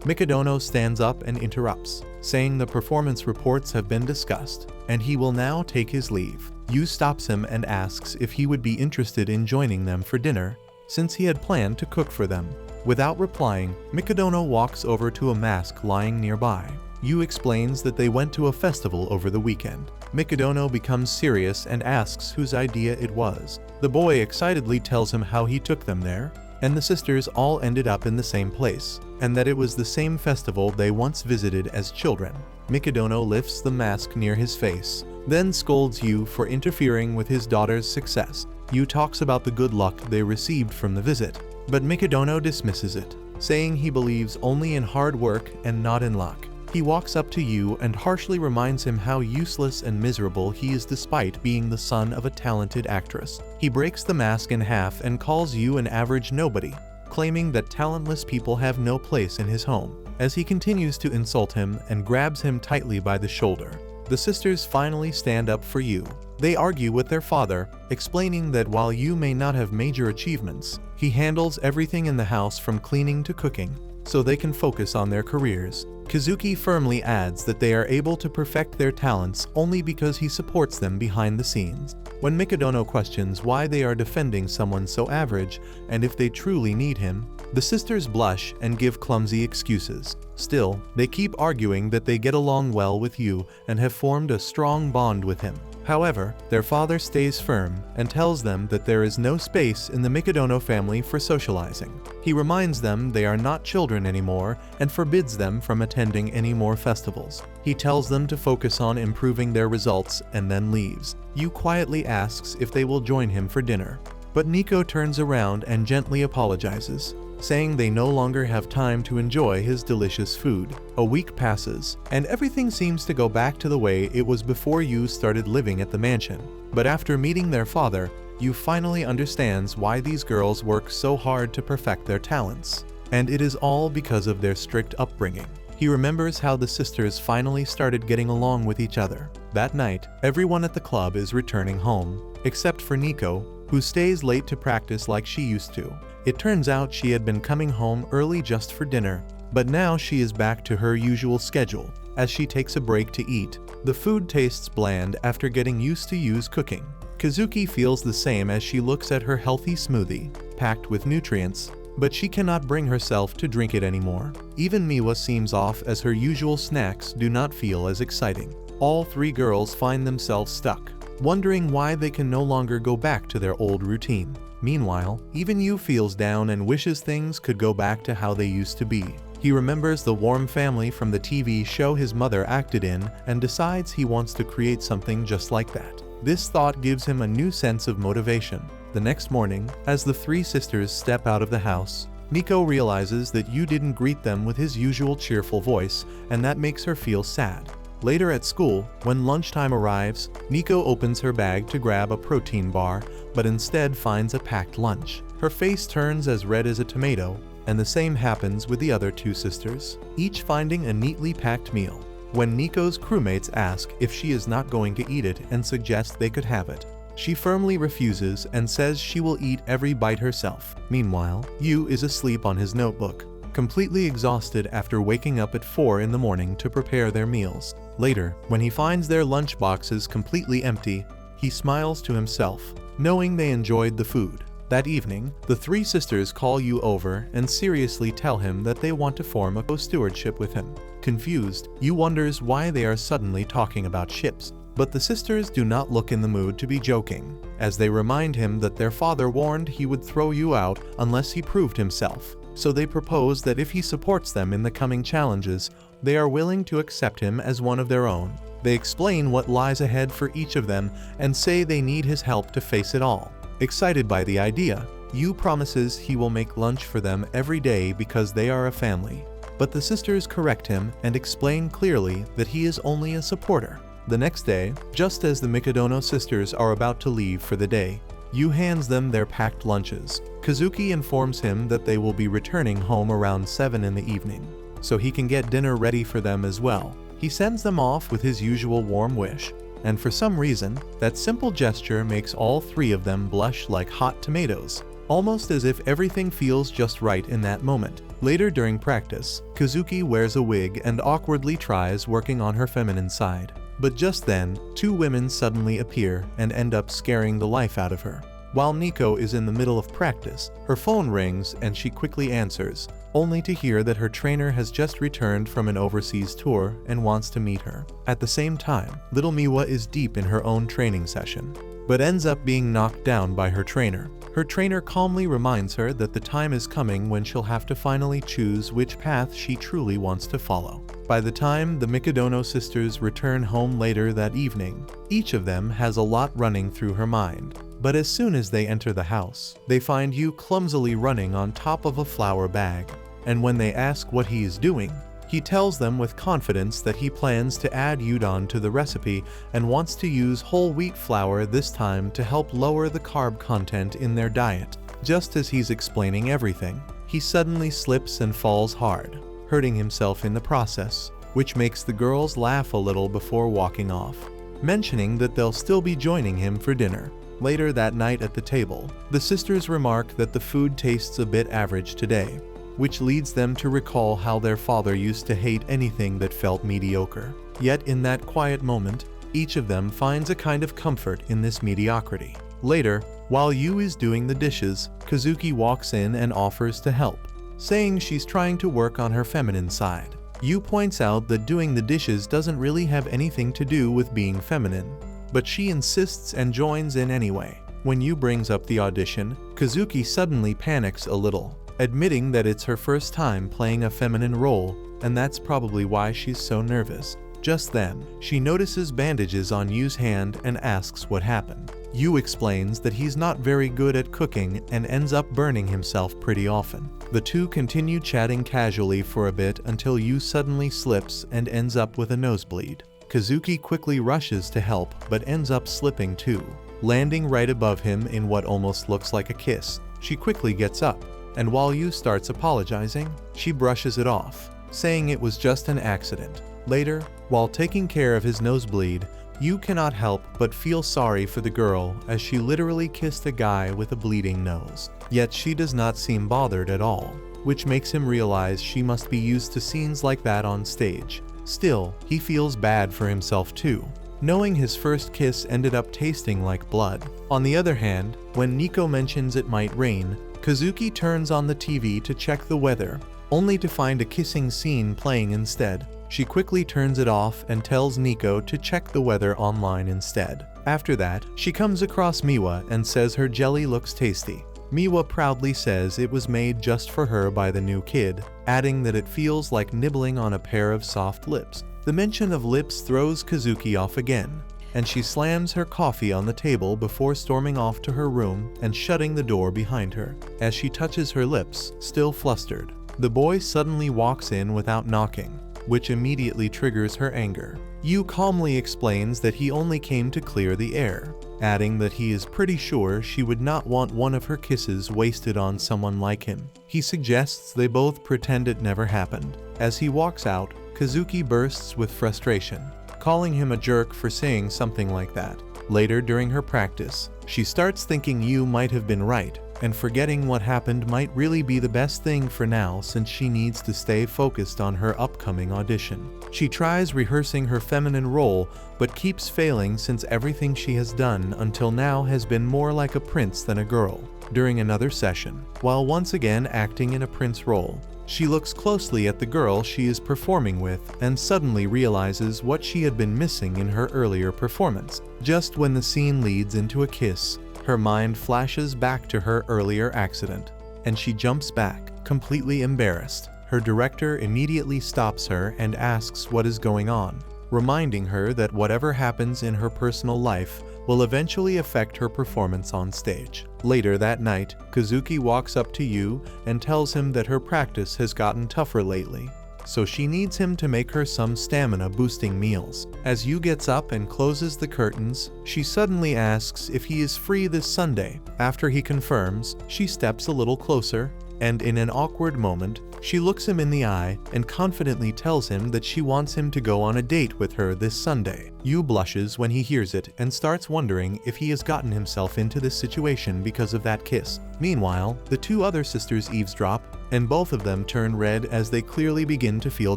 Mikadono stands up and interrupts, saying the performance reports have been discussed, and he will now take his leave. Yu stops him and asks if he would be interested in joining them for dinner, since he had planned to cook for them. Without replying, Mikadono walks over to a mask lying nearby. Yu explains that they went to a festival over the weekend. Mikadono becomes serious and asks whose idea it was. The boy excitedly tells him how he took them there, and the sisters all ended up in the same place, and that it was the same festival they once visited as children. Mikadono lifts the mask near his face, then scolds Yu for interfering with his daughter's success. Yu talks about the good luck they received from the visit, but Mikadono dismisses it, saying he believes only in hard work and not in luck. He walks up to Yu and harshly reminds him how useless and miserable he is despite being the son of a talented actress. He breaks the mask in half and calls Yu an average nobody, claiming that talentless people have no place in his home, as he continues to insult him and grabs him tightly by the shoulder. The sisters finally stand up for Yu. They argue with their father, explaining that while Yu may not have major achievements, he handles everything in the house from cleaning to cooking, so they can focus on their careers. Kazuki firmly adds that they are able to perfect their talents only because he supports them behind the scenes. When Mikadono questions why they are defending someone so average and if they truly need him, the sisters blush and give clumsy excuses. Still, they keep arguing that they get along well with Yu and have formed a strong bond with him. However, their father stays firm and tells them that there is no space in the Mikadono family for socializing. He reminds them they are not children anymore and forbids them from attending any more festivals. He tells them to focus on improving their results and then leaves. Yu quietly asks if they will join him for dinner, but Nico turns around and gently apologizes, saying they no longer have time to enjoy his delicious food. A week passes, and everything seems to go back to the way it was before Yu started living at the mansion. But after meeting their father, Yu finally understands why these girls work so hard to perfect their talents. And it is all because of their strict upbringing. He remembers how the sisters finally started getting along with each other. That night, everyone at the club is returning home, except for Nico, who stays late to practice like she used to. It turns out she had been coming home early just for dinner, but now she is back to her usual schedule. As she takes a break to eat, the food tastes bland after getting used to Yu's cooking. Kazuki feels the same as she looks at her healthy smoothie, packed with nutrients, but she cannot bring herself to drink it anymore. Even Miwa seems off as her usual snacks do not feel as exciting. All three girls find themselves stuck, wondering why they can no longer go back to their old routine. Meanwhile, even Yu feels down and wishes things could go back to how they used to be. He remembers the warm family from the TV show his mother acted in and decides he wants to create something just like that. This thought gives him a new sense of motivation. The next morning, as the three sisters step out of the house, Nico realizes that Yu didn't greet them with his usual cheerful voice, and that makes her feel sad. Later at school, when lunchtime arrives, Nico opens her bag to grab a protein bar, but instead finds a packed lunch. Her face turns as red as a tomato, and the same happens with the other two sisters, each finding a neatly packed meal. When Nico's crewmates ask if she is not going to eat it and suggest they could have it, she firmly refuses and says she will eat every bite herself. Meanwhile, Yu is asleep on his notebook, completely exhausted after waking up at 4 in the morning to prepare their meals. Later, when he finds their lunch boxes completely empty, he smiles to himself, knowing they enjoyed the food. That evening, the three sisters call Yu over and seriously tell him that they want to form a co-stewardship with him. Confused, Yu wonders why they are suddenly talking about ships. But the sisters do not look in the mood to be joking, as they remind him that their father warned he would throw Yu out unless he proved himself. So they propose that if he supports them in the coming challenges, they are willing to accept him as one of their own. They explain what lies ahead for each of them and say they need his help to face it all. Excited by the idea, Yu promises he will make lunch for them every day because they are a family. But the sisters correct him and explain clearly that he is only a supporter. The next day, just as the Mikadono sisters are about to leave for the day, Yu hands them their packed lunches. Kazuki informs him that they will be returning home around 7 in the evening, so he can get dinner ready for them as well. He sends them off with his usual warm wish, and for some reason, that simple gesture makes all three of them blush like hot tomatoes, almost as if everything feels just right in that moment. Later during practice, Kazuki wears a wig and awkwardly tries working on her feminine side. But just then, two women suddenly appear and end up scaring the life out of her. While Nico is in the middle of practice, her phone rings and she quickly answers, only to hear that her trainer has just returned from an overseas tour and wants to meet her. At the same time, little Miwa is deep in her own training session, but ends up being knocked down by her trainer. Her trainer calmly reminds her that the time is coming when she'll have to finally choose which path she truly wants to follow. By the time the Mikadono sisters return home later that evening, each of them has a lot running through her mind. But as soon as they enter the house, they find Yu clumsily running on top of a flour bag. And when they ask what he is doing, he tells them with confidence that he plans to add udon to the recipe and wants to use whole wheat flour this time to help lower the carb content in their diet. Just as he's explaining everything, he suddenly slips and falls hard, hurting himself in the process, which makes the girls laugh a little before walking off, mentioning that they'll still be joining him for dinner. Later that night at the table, the sisters remark that the food tastes a bit average today, which leads them to recall how their father used to hate anything that felt mediocre. Yet in that quiet moment, each of them finds a kind of comfort in this mediocrity. Later, while Yu is doing the dishes, Kazuki walks in and offers to help, saying she's trying to work on her feminine side. Yu points out that doing the dishes doesn't really have anything to do with being feminine, but she insists and joins in anyway. When Yu brings up the audition, Kazuki suddenly panics a little, admitting that it's her first time playing a feminine role, and that's probably why she's so nervous. Just then, she notices bandages on Yu's hand and asks what happened. Yu explains that he's not very good at cooking and ends up burning himself pretty often. The two continue chatting casually for a bit until Yu suddenly slips and ends up with a nosebleed. Kazuki quickly rushes to help but ends up slipping too, landing right above him in what almost looks like a kiss. She quickly gets up, and while Yu starts apologizing, she brushes it off, saying it was just an accident. Later, while taking care of his nosebleed, Yu cannot help but feel sorry for the girl as she literally kissed a guy with a bleeding nose. Yet she does not seem bothered at all, which makes him realize she must be used to scenes like that on stage. Still, he feels bad for himself too, knowing his first kiss ended up tasting like blood. On the other hand, when Nico mentions it might rain, Kazuki turns on the TV to check the weather, only to find a kissing scene playing instead. She quickly turns it off and tells Nico to check the weather online instead. After that, she comes across Miwa and says her jelly looks tasty. Miwa proudly says it was made just for her by the new kid, adding that it feels like nibbling on a pair of soft lips. The mention of lips throws Kazuki off again, and she slams her coffee on the table before storming off to her room and shutting the door behind her. As she touches her lips, still flustered, the boy suddenly walks in without knocking, which immediately triggers her anger. Yu calmly explains that he only came to clear the air, adding that he is pretty sure she would not want one of her kisses wasted on someone like him. He suggests they both pretend it never happened. As he walks out, Kazuki bursts with frustration, calling him a jerk for saying something like that. Later during her practice, she starts thinking Yu might have been right, and forgetting what happened might really be the best thing for now since she needs to stay focused on her upcoming audition. She tries rehearsing her feminine role, but keeps failing since everything she has done until now has been more like a prince than a girl. During another session, while once again acting in a prince role, she looks closely at the girl she is performing with and suddenly realizes what she had been missing in her earlier performance. Just when the scene leads into a kiss, her mind flashes back to her earlier accident, and she jumps back, completely embarrassed. Her director immediately stops her and asks what is going on, reminding her that whatever happens in her personal life will eventually affect her performance on stage. Later that night, Kazuki walks up to Yu and tells him that her practice has gotten tougher lately, so she needs him to make her some stamina-boosting meals. As Yu gets up and closes the curtains, she suddenly asks if he is free this Sunday. After he confirms, she steps a little closer, and in an awkward moment, she looks him in the eye and confidently tells him that she wants him to go on a date with her this Sunday. Yu blushes when he hears it and starts wondering if he has gotten himself into this situation because of that kiss. Meanwhile, the two other sisters eavesdrop, and both of them turn red as they clearly begin to feel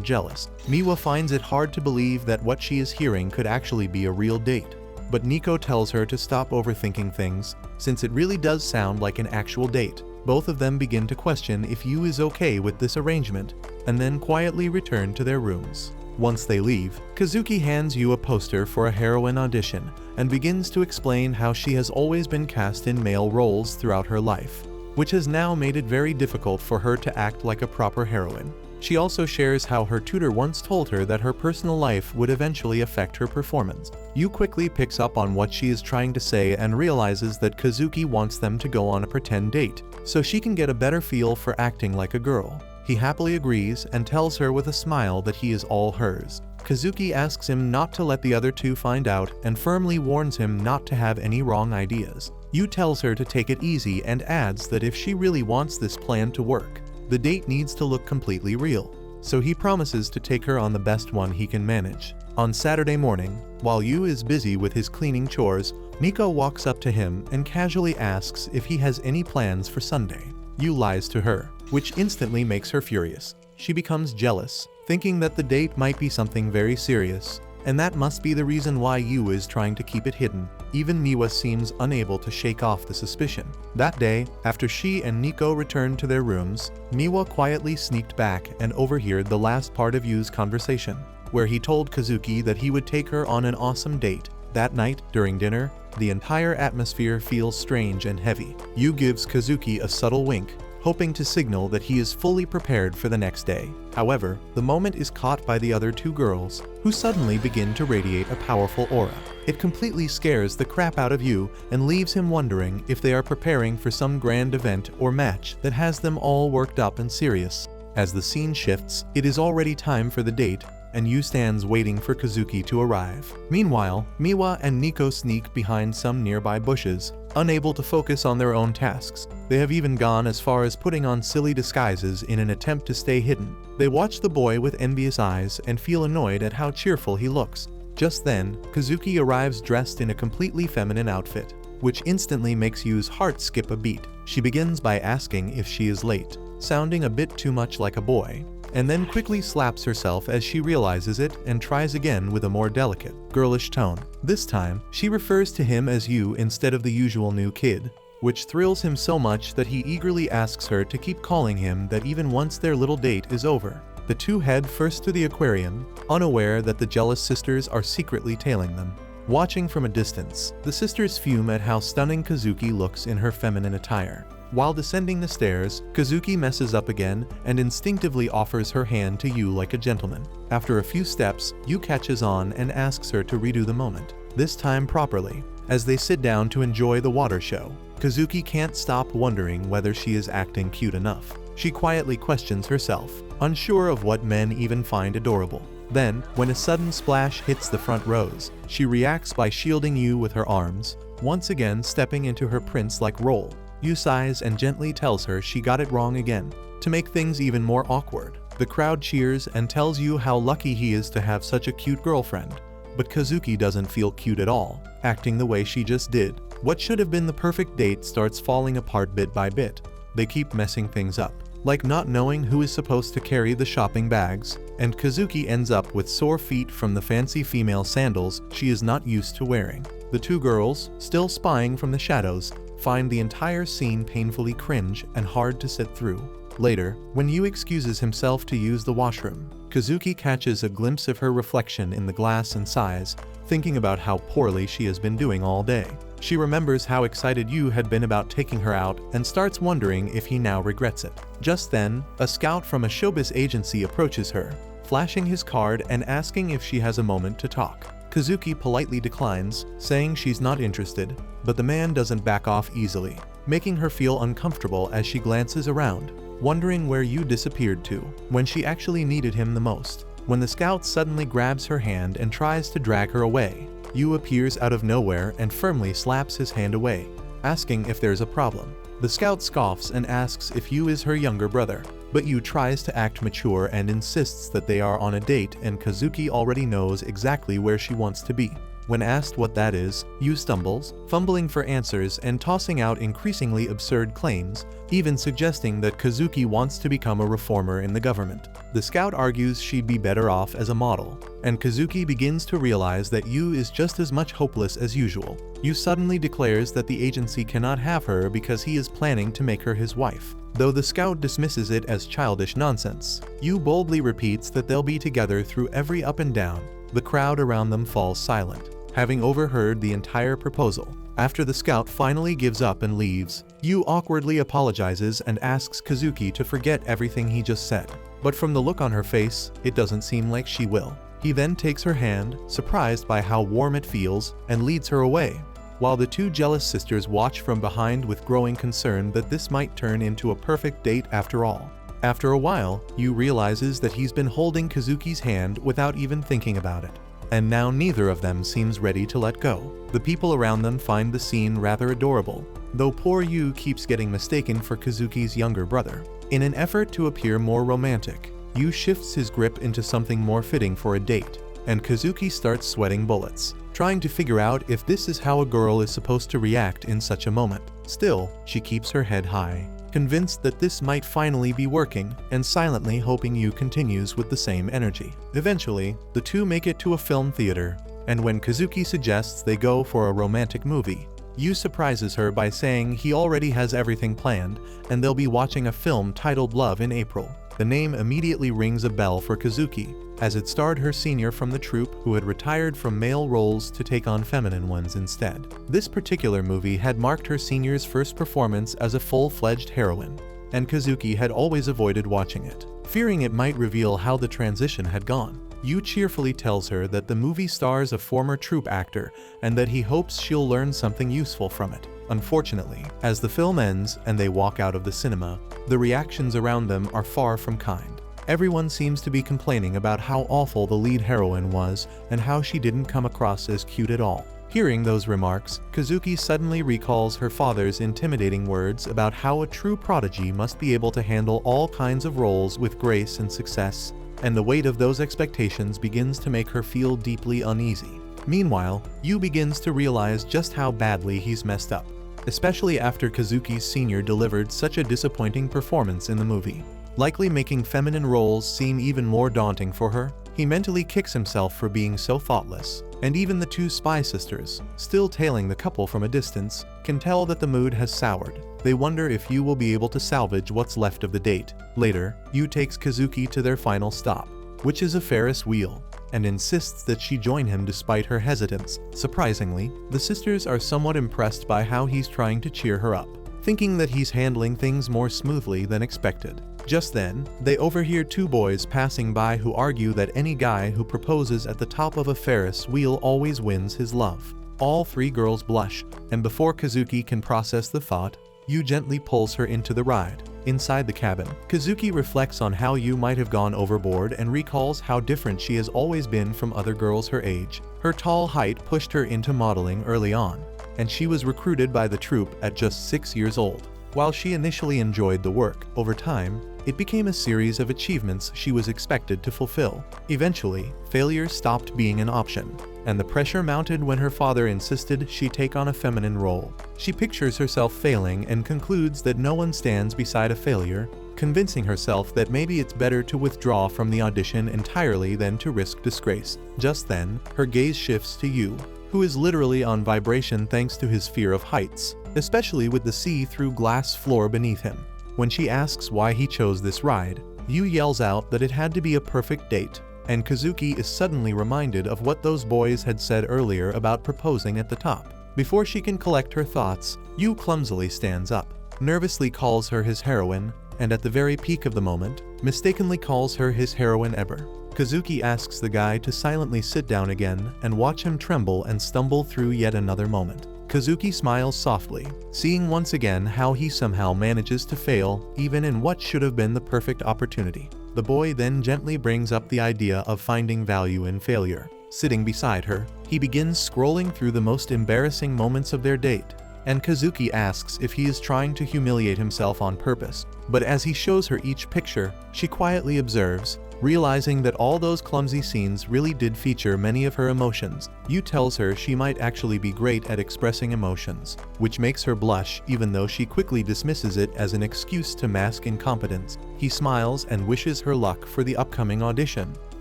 jealous. Miwa finds it hard to believe that what she is hearing could actually be a real date, but Nico tells her to stop overthinking things, since it really does sound like an actual date. Both of them begin to question if Yu is okay with this arrangement, and then quietly return to their rooms. Once they leave, Kazuki hands Yu a poster for a heroine audition and begins to explain how she has always been cast in male roles throughout her life, which has now made it very difficult for her to act like a proper heroine. She also shares how her tutor once told her that her personal life would eventually affect her performance. Yu quickly picks up on what she is trying to say and realizes that Kazuki wants them to go on a pretend date, so she can get a better feel for acting like a girl. He happily agrees and tells her with a smile that he is all hers. Kazuki asks him not to let the other two find out and firmly warns him not to have any wrong ideas. Yu tells her to take it easy and adds that if she really wants this plan to work, the date needs to look completely real, so he promises to take her on the best one he can manage. On Saturday morning, while Yu is busy with his cleaning chores, Nico walks up to him and casually asks if he has any plans for Sunday. Yu lies to her, which instantly makes her furious. She becomes jealous, thinking that the date might be something very serious, and that must be the reason why Yu is trying to keep it hidden. Even Miwa seems unable to shake off the suspicion. That day, after she and Nico returned to their rooms, Miwa quietly sneaked back and overheard the last part of Yu's conversation, where he told Kazuki that he would take her on an awesome date. That night, during dinner, the entire atmosphere feels strange and heavy. Yu gives Kazuki a subtle wink, hoping to signal that he is fully prepared for the next day. However, the moment is caught by the other two girls, who suddenly begin to radiate a powerful aura. It completely scares the crap out of Yu and leaves him wondering if they are preparing for some grand event or match that has them all worked up and serious. As the scene shifts, it is already time for the date, and Yu stands waiting for Kazuki to arrive. Meanwhile, Miwa and Nico sneak behind some nearby bushes, unable to focus on their own tasks. They have even gone as far as putting on silly disguises in an attempt to stay hidden. They watch the boy with envious eyes and feel annoyed at how cheerful he looks. Just then, Kazuki arrives dressed in a completely feminine outfit, which instantly makes Yu's heart skip a beat. She begins by asking if she is late, sounding a bit too much like a boy, and then quickly slaps herself as she realizes it and tries again with a more delicate, girlish tone. This time, she refers to him as Yu instead of the usual new kid, which thrills him so much that he eagerly asks her to keep calling him that even once their little date is over. The two head first to the aquarium, unaware that the jealous sisters are secretly tailing them. Watching from a distance, the sisters fume at how stunning Kazuki looks in her feminine attire. While descending the stairs, Kazuki messes up again and instinctively offers her hand to Yu like a gentleman. After a few steps, Yu catches on and asks her to redo the moment, this time properly. As they sit down to enjoy the water show, Kazuki can't stop wondering whether she is acting cute enough. She quietly questions herself, unsure of what men even find adorable. Then, when a sudden splash hits the front rows, she reacts by shielding Yu with her arms, once again stepping into her prince-like role. Yu sighs and gently tells her she got it wrong again. To make things even more awkward, the crowd cheers and tells Yu how lucky he is to have such a cute girlfriend. But Kazuki doesn't feel cute at all, acting the way she just did. What should have been the perfect date starts falling apart bit by bit. They keep messing things up, like not knowing who is supposed to carry the shopping bags, and Kazuki ends up with sore feet from the fancy female sandals she is not used to wearing. The two girls, still spying from the shadows, find the entire scene painfully cringe and hard to sit through. Later, when Yu excuses himself to use the washroom, Kazuki catches a glimpse of her reflection in the glass and sighs, thinking about how poorly she has been doing all day. She remembers how excited Yu had been about taking her out and starts wondering if he now regrets it. Just then, a scout from a showbiz agency approaches her, flashing his card and asking if she has a moment to talk. Kazuki politely declines, saying she's not interested, but the man doesn't back off easily, making her feel uncomfortable as she glances around, wondering where Yu disappeared to when she actually needed him the most. When the scout suddenly grabs her hand and tries to drag her away, Yu appears out of nowhere and firmly slaps his hand away, asking if there's a problem. The scout scoffs and asks if Yu is her younger brother, but Yu tries to act mature and insists that they are on a date and Kazuki already knows exactly where she wants to be. When asked what that is, Yu stumbles, fumbling for answers and tossing out increasingly absurd claims, even suggesting that Kazuki wants to become a reformer in the government. The scout argues she'd be better off as a model, and Kazuki begins to realize that Yu is just as much hopeless as usual. Yu suddenly declares that the agency cannot have her because he is planning to make her his wife. Though the scout dismisses it as childish nonsense, Yu boldly repeats that they'll be together through every up and down. The crowd around them falls silent, having overheard the entire proposal. After the scout finally gives up and leaves, Yu awkwardly apologizes and asks Kazuki to forget everything he just said. But from the look on her face, it doesn't seem like she will. He then takes her hand, surprised by how warm it feels, and leads her away, while the two jealous sisters watch from behind with growing concern that this might turn into a perfect date after all. After a while, Yu realizes that he's been holding Kazuki's hand without even thinking about it, and now neither of them seems ready to let go. The people around them find the scene rather adorable, though poor Yu keeps getting mistaken for Kazuki's younger brother. In an effort to appear more romantic, Yu shifts his grip into something more fitting for a date, and Kazuki starts sweating bullets, trying to figure out if this is how a girl is supposed to react in such a moment. Still, she keeps her head high, convinced that this might finally be working, and silently hoping Yu continues with the same energy. Eventually, the two make it to a film theater, and when Kazuki suggests they go for a romantic movie, Yu surprises her by saying he already has everything planned, and they'll be watching a film titled Love in April. The name immediately rings a bell for Kazuki, as it starred her senior from the troupe who had retired from male roles to take on feminine ones instead. This particular movie had marked her senior's first performance as a full-fledged heroine, and Kazuki had always avoided watching it, fearing it might reveal how the transition had gone. Yu cheerfully tells her that the movie stars a former troupe actor and that he hopes she'll learn something useful from it. Unfortunately, as the film ends and they walk out of the cinema, the reactions around them are far from kind. Everyone seems to be complaining about how awful the lead heroine was and how she didn't come across as cute at all. Hearing those remarks, Kazuki suddenly recalls her father's intimidating words about how a true prodigy must be able to handle all kinds of roles with grace and success, and the weight of those expectations begins to make her feel deeply uneasy. Meanwhile, Yu begins to realize just how badly he's messed up, especially after Kazuki's senior delivered such a disappointing performance in the movie, likely making feminine roles seem even more daunting for her. He mentally kicks himself for being so thoughtless, and even the two spy sisters, still tailing the couple from a distance, can tell that the mood has soured. They wonder if Yu will be able to salvage what's left of the date. Later, Yu takes Kazuki to their final stop, which is a Ferris wheel, and insists that she join him despite her hesitance. Surprisingly, the sisters are somewhat impressed by how he's trying to cheer her up, thinking that he's handling things more smoothly than expected. Just then, they overhear two boys passing by who argue that any guy who proposes at the top of a Ferris wheel always wins his love. All three girls blush, and before Kazuki can process the thought, Yu gently pulls her into the ride. Inside the cabin, Kazuki reflects on how Yu might have gone overboard and recalls how different she has always been from other girls her age. Her tall height pushed her into modeling early on, and she was recruited by the troupe at just 6 years old. While she initially enjoyed the work, over time, it became a series of achievements she was expected to fulfill. Eventually, failure stopped being an option, and the pressure mounted when her father insisted she take on a feminine role. She pictures herself failing and concludes that no one stands beside a failure, convincing herself that maybe it's better to withdraw from the audition entirely than to risk disgrace. Just then, her gaze shifts to Yu, who is literally on vibration thanks to his fear of heights, especially with the see-through glass floor beneath him. When she asks why he chose this ride, Yu yells out that it had to be a perfect date, and Kazuki is suddenly reminded of what those boys had said earlier about proposing at the top. Before she can collect her thoughts, Yu clumsily stands up, nervously calls her his heroine, and at the very peak of the moment, mistakenly calls her his heroine ever. Kazuki asks the guy to silently sit down again and watch him tremble and stumble through yet another moment. Kazuki smiles softly, seeing once again how he somehow manages to fail even in what should have been the perfect opportunity. The boy then gently brings up the idea of finding value in failure. Sitting beside her, he begins scrolling through the most embarrassing moments of their date, and Kazuki asks if he is trying to humiliate himself on purpose. But as he shows her each picture, she quietly observes, realizing that all those clumsy scenes really did feature many of her emotions. Yu tells her she might actually be great at expressing emotions, which makes her blush even though she quickly dismisses it as an excuse to mask incompetence. He smiles and wishes her luck for the upcoming audition,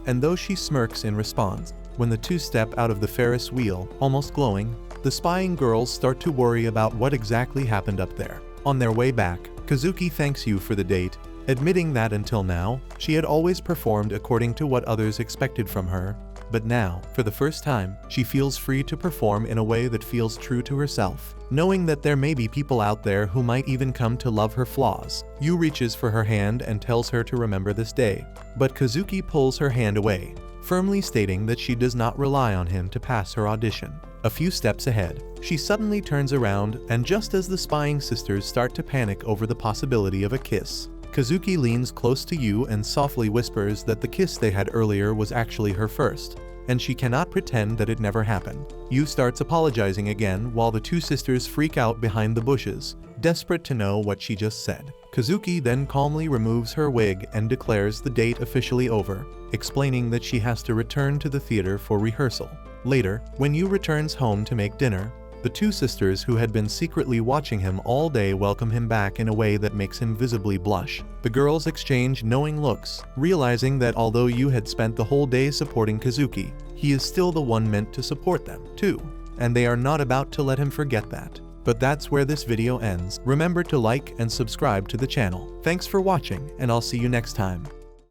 and though she smirks in response, when the two step out of the Ferris wheel, almost glowing, the spying girls start to worry about what exactly happened up there. On their way back, Kazuki thanks Yu for the date, admitting that until now, she had always performed according to what others expected from her, but now, for the first time, she feels free to perform in a way that feels true to herself. Knowing that there may be people out there who might even come to love her flaws, Yu reaches for her hand and tells her to remember this day, but Kazuki pulls her hand away, firmly stating that she does not rely on him to pass her audition. A few steps ahead, she suddenly turns around, and just as the spying sisters start to panic over the possibility of a kiss, Kazuki leans close to Yu and softly whispers that the kiss they had earlier was actually her first, and she cannot pretend that it never happened. Yu starts apologizing again while the two sisters freak out behind the bushes, desperate to know what she just said. Kazuki then calmly removes her wig and declares the date officially over, explaining that she has to return to the theater for rehearsal. Later, when Yu returns home to make dinner, the two sisters who had been secretly watching him all day welcome him back in a way that makes him visibly blush. The girls exchange knowing looks, realizing that although Yu had spent the whole day supporting Kazuki, he is still the one meant to support them, too. And they are not about to let him forget that. But that's where this video ends. Remember to like and subscribe to the channel. Thanks for watching, and I'll see you next time.